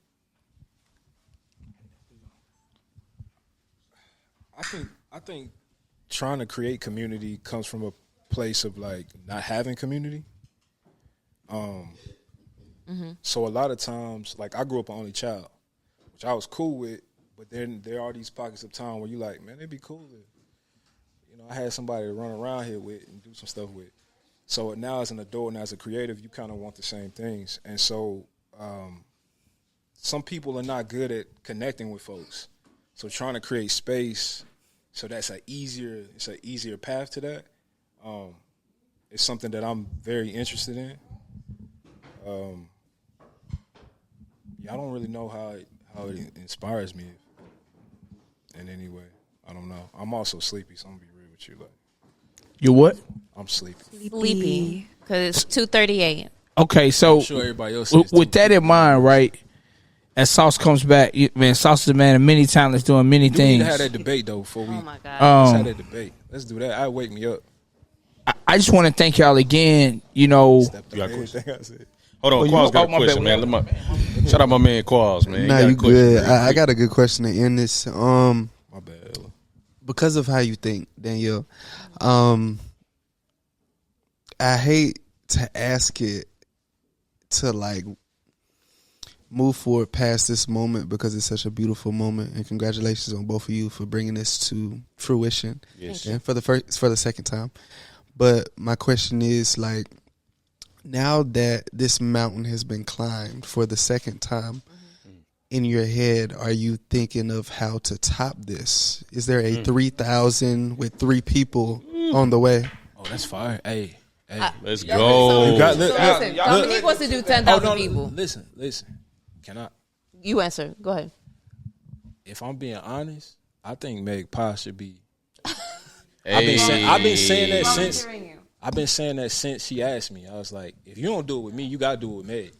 I think trying to create community comes from a place of like not having community. So a lot of times, like I grew up an only child, which I was cool with, but then there are these pockets of time where you like, man, it'd be cool if, I had somebody to run around here with and do some stuff with. So now as an adult and as a creative, you kind of want the same things. And so some people are not good at connecting with folks. So trying to create space, so that's an easier path to that. It's something that I'm very interested in. I don't really know how it inspires me in any way. I don't know. I'm also sleepy, so I'm gonna be real with you. Like, You what? I'm sleepy. Sleepy because it's 2:38. Okay, so I'm sure everybody else is with too. that in mind, right? As Sauce comes back, man, Sauce is a man of many talents, doing many We need things. to have that debate though before we. Oh my God. Let's have that debate. Let's do that. That'll wake me up. I just want to thank y'all again. You know, Stepped You on got a question? everything I said. Hold on, you- Qualls got oh, a my question, bad. man. Shout out my man Qualls, man. Nah, He got a you question good. real I quick. got a good question to end this. My bad, Ella. Because of how you think, Danielle, I hate to ask it to like move forward past this moment because it's such a beautiful moment, and congratulations on both of you for bringing this to fruition. Yes. And for the second time. But my question is, like, now that this mountain has been climbed for the second time, in your head, are you thinking of how to top this? Is there a 3,000 with 3 people on the way? Oh, that's fire. Hey. Let's go. You got, So listen, Dominique wants to do 10,000 people. Listen. Can I? You answer. Go ahead. If I'm being honest, I think Meg Pie should be. Hey. I've been saying that since. I've been saying that since she asked me. I was like, if you don't do it with me, you gotta do it with Meg.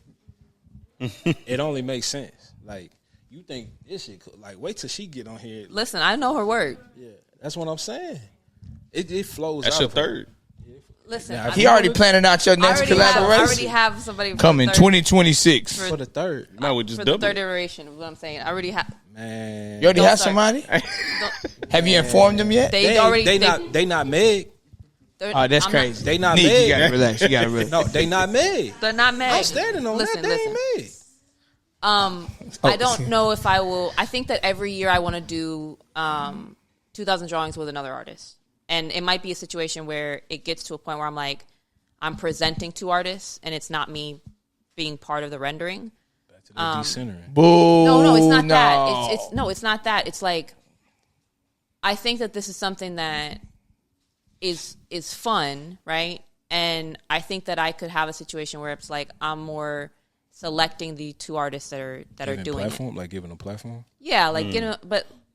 It only makes sense. Like, you think this shit cool. Like, wait till she get on here. Listen, I know her work. Yeah, that's what I'm saying. It flows. That's out your of her. third. Listen, Now, if he already planning out your next I collaboration. already have somebody for Coming the third, 2026. For the third, You might well just for the double third it. iteration of what I'm saying. I already have. man. You already Don't have start. somebody? Have you informed them yet? They not Meg. Oh, that's crazy. They not Nick, Meg. you gotta relax. You gotta relax. No, they not Meg. They're not Meg. I'm standing on Listen, that. They ain't Meg. I don't know if I will. I think that every year I want to do 2,000 drawings with another artist. And it might be a situation where it gets to a point where I'm like, I'm presenting 2 artists and it's not me being part of the rendering. Back to the decentering. Boo. No, it's not that. no. It's not that. It's like, I think that this is something that is fun, right? And I think that I could have a situation where it's like I'm more selecting the 2 artists that are doing platform, like giving a platform. it. Yeah, like Yeah,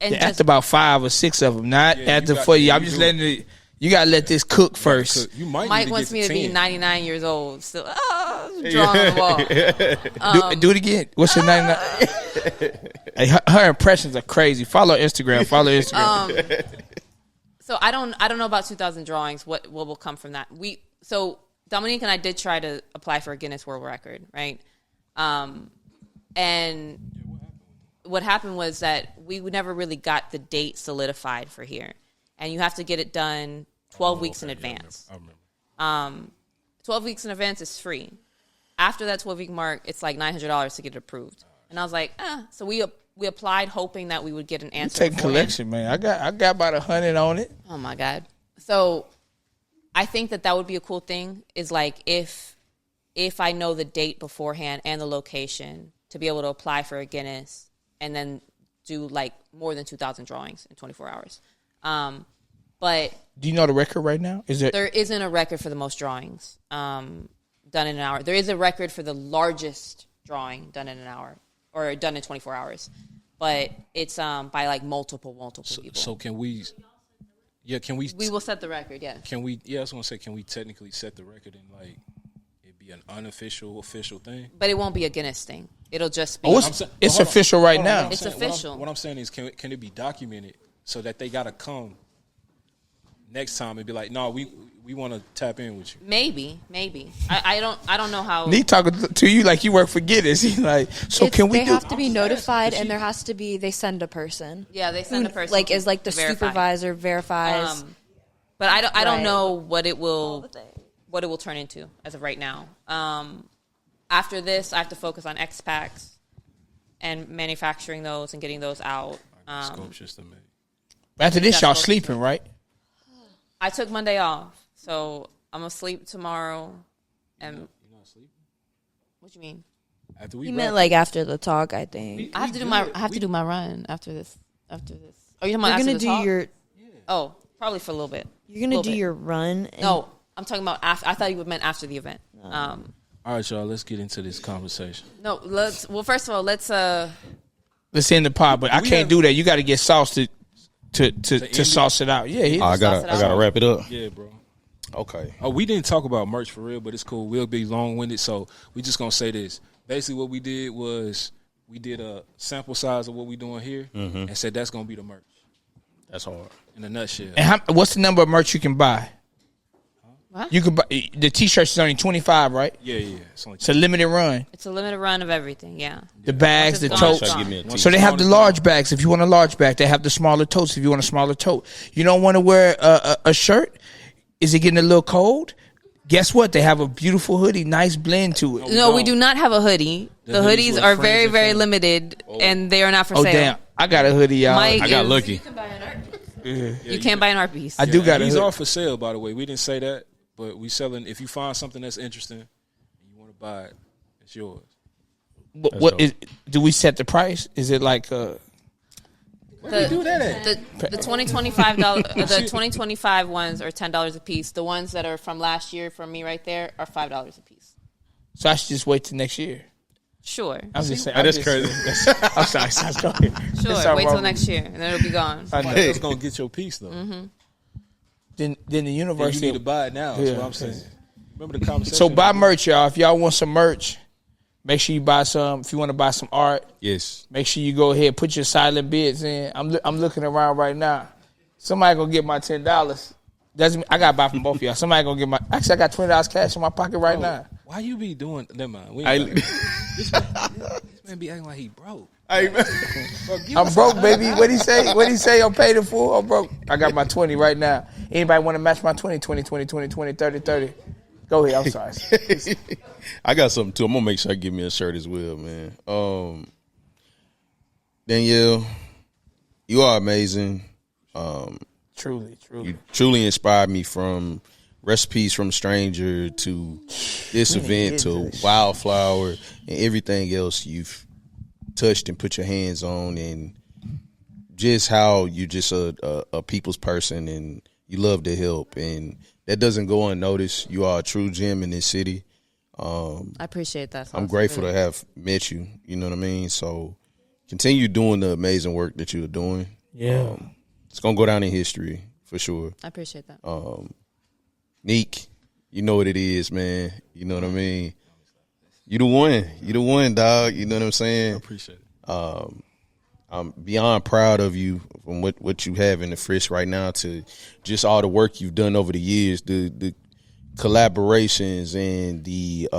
after about 5 or 6 of them, not Yeah, after you got- 40. yeah, I'm you just do. letting it. You gotta let this cook first. You might Mike need wants me to be 10. 99 years old, still drawing on the wall. Do it again. What's your 99? Hey, her impressions are crazy. Follow Instagram. So I don't know about 2,000 drawings. What will come from that? So Dominique and I did try to apply for a Guinness World Record, right? And what happened was that we never really got the date solidified for here, and you have to get it done 12 weeks in advance. I remember. 12 weeks in advance is free. After that 12-week mark, it's like $900 to get it approved. And I was like, So we applied hoping that we would get an answer. Take collection, man. I got about 100 on it. Oh my God. So I think that would be a cool thing, is like if I know the date beforehand and the location, to be able to apply for a Guinness and then do like more than 2,000 drawings in 24 hours. But do you know the record right now? There isn't a record for the most drawings done in an hour. There is a record for the largest drawing done in an hour, or done in 24 hours. But it's by like multiple people. So can we? Yeah, can we? We will set the record. Yeah. Can we? Yeah, I was gonna say, can we technically set the record and like it be an unofficial, official thing? But it won't be a Guinness thing. It'll just be. Oh, it's official right now. It's official. What I'm saying is, can it be documented so that they gotta come next time and be like, no, we want to tap in with you. Maybe. I don't know how. He talking to you like you work for Guinness. He's like, so can we? They have to be notified, and there has to be. They send a person. Yeah, they send a person. Like is like the supervisor verifies. But I don't know what it will turn into as of right now. After this, I have to focus on X packs and manufacturing those and getting those out. After this, y'all sleeping, right? I took Monday off, so I'm gonna sleep tomorrow. And you're not sleeping? What you mean? After we he meant like after the talk, I think. I have to do my run after this. Oh, you're gonna do your. Oh, probably for a little bit. You're gonna do your run. No, I'm talking about after. I thought you meant after the event. All right, y'all. Let's get into this conversation. No, first of all, let's end the pod. But I can't do that. You got to get sauce to sauce it out. Yeah, I gotta wrap it up. Yeah, bro. Okay. Oh, we didn't talk about merch for real, but it's cool. We'll be long-winded, so we just gonna say this. Basically, what we did was we did a sample size of what we doing here, and said that's gonna be the merch. That's hard. In a nutshell. And what's the number of merch you can buy? What? You can buy the T-shirts is only 25, right? Yeah. It's a limited run. It's a limited run of everything. Yeah. The bags, the totes. So they have the large bags. If you want a large bag, they have the smaller totes. If you want a smaller tote, you don't want to wear a shirt. Is it getting a little cold? Guess what? They have a beautiful hoodie, nice blend to it. No, we do not have a hoodie. The hoodies are very, very limited, and they are not for sale. Oh damn! I got a hoodie, y'all. I got lucky. You can't buy an art piece. I do got a hoodie. These are for sale, by the way. We didn't say that. But we selling. If you find something that's interesting and you want to buy it, it's yours. Do we set the price? Is it like where do we do that at? The the 2025 ones are $10 a piece. The ones that are from last year from me right there are $5 a piece. So I should just wait till next year. Sure. I'm just saying. That's crazy. I'm sorry. Sure. Wait till next year, and then it'll be gone. Somebody's gonna get your piece though. Mm-hmm. Then the university. You need to buy it now. That's what I'm saying. Remember the conversation. So buy merch, y'all. If y'all want some merch, make sure you buy some. If you want to buy some art, yes, make sure you go ahead, put your silent bids in. I'm looking around right now. Somebody gonna get my $10. Doesn't mean I gotta buy from both of y'all. Somebody gonna get my. Actually, I got $20 cash in my pocket right now. Why you be doing? Never mind. This man be acting like he broke. I'm broke, baby. What he say? I'm paid in full. I'm broke. I got my 20 right now. Anybody want to match my 20, 20, 20, 20, 20, 30, 30? Go ahead. I'm sorry. I got something too. I'm gonna make sure I give me a shirt as well, man. Danielle, you are amazing. Truly. You truly inspired me from recipes from a stranger to this event to Wildflower and everything else you've touched and put your hands on, and just how you just a people's person and you love to help, and that doesn't go unnoticed. You are a true gem in this city. I appreciate that. I'm grateful to have met you. You know what I mean? So continue doing the amazing work that you're doing. Yeah. It's going to go down in history for sure. I appreciate that. Neek, you know what it is, man. You know what I mean? You the one. You the one, dog. You know what I'm saying? I appreciate it. I'm beyond proud of you from what you have in the Frisk right now to just all the work you've done over the years, the collaborations and the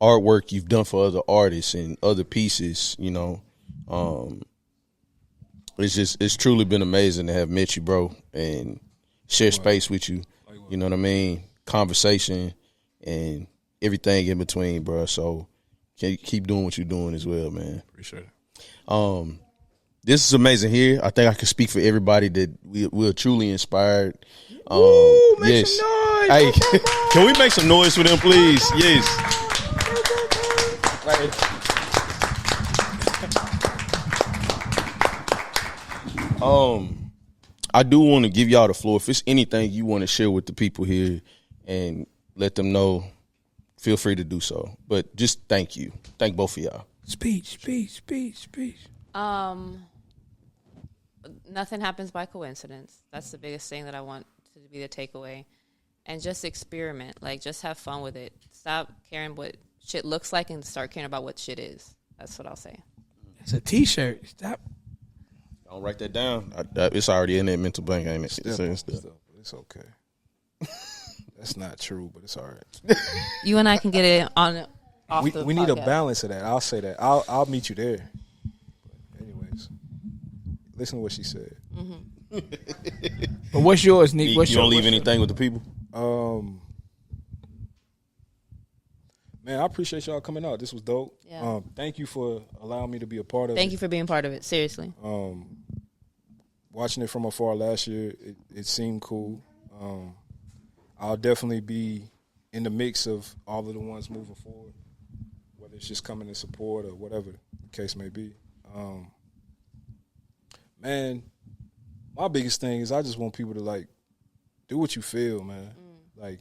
artwork you've done for other artists and other pieces, you know. It's truly been amazing to have met you, bro, and share space with you. You know what I mean? conversation, and everything in between, bro. So keep doing what you're doing as well, man. Appreciate it. This is amazing here. I think I can speak for everybody that we're truly inspired. Make some noise. Hey, can we make some noise for them, please? Yes. I do want to give y'all the floor. If it's anything you want to share with the people here and let them know, feel free to do so. But just thank you. Thank both of y'all. Speech. Nothing happens by coincidence. That's the biggest thing that I want to be the takeaway. And just experiment. Like, just have fun with it. Stop caring what shit looks like and start caring about what shit is. That's what I'll say. It's a T-shirt. Stop. Don't write that down. It's already in that mental blank, ain't it? It's okay. That's not true, but it's all right. You and I can get it on off the We need a podcast. balance of that. I'll say that. I'll meet you there. But anyways, listen to what she said. But what's yours, Nick? You don't leave anything with the people? Man, I appreciate y'all coming out. This was dope. Yeah. Thank you for allowing me to be a part of it. Thank you for being part of it. Seriously. Watching it from afar last year, it seemed cool. I'll definitely be in the mix of all of the ones moving forward, whether it's just coming to support or whatever the case may be. Man, my biggest thing is I just want people to, like, do what you feel, man. Like,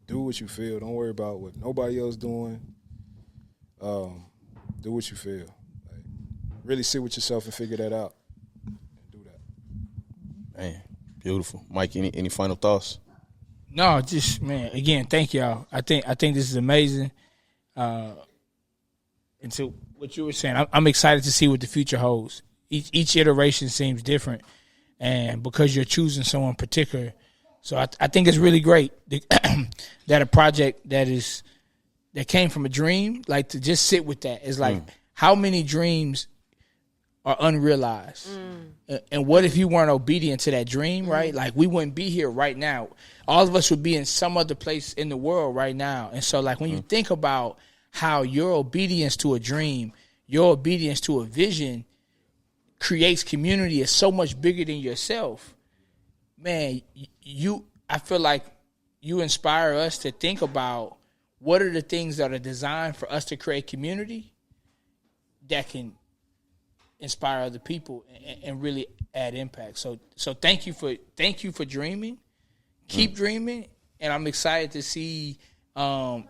do what you feel. Don't worry about what nobody else doing. Do what you feel. Like, really sit with yourself and figure that out. And do that. Man, beautiful. Mike, any final thoughts? No, just, man, again, thank y'all. I think this is amazing. And to what you were saying, I'm excited to see what the future holds. Each iteration seems different, and because you're choosing someone particular. So I think it's really great that a project that came from a dream, like, to just sit with that is like, how many dreams are unrealized? And what if you weren't obedient to that dream, right? Like, we wouldn't be here right now. All of us would be in some other place in the world right now. And so, like, when you think about how your obedience to a dream, your obedience to a vision creates community is so much bigger than yourself, man, I feel like you inspire us to think about what are the things that are designed for us to create community that can inspire other people and really add impact. So thank you for dreaming. Keep dreaming, and I'm excited to see the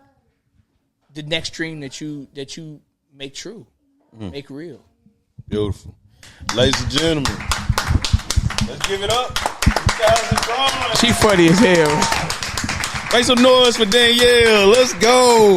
next dream that you make true, make real. Beautiful. Ladies and gentlemen, let's give it up. She funny as hell. Make some noise for Danielle. Let's go.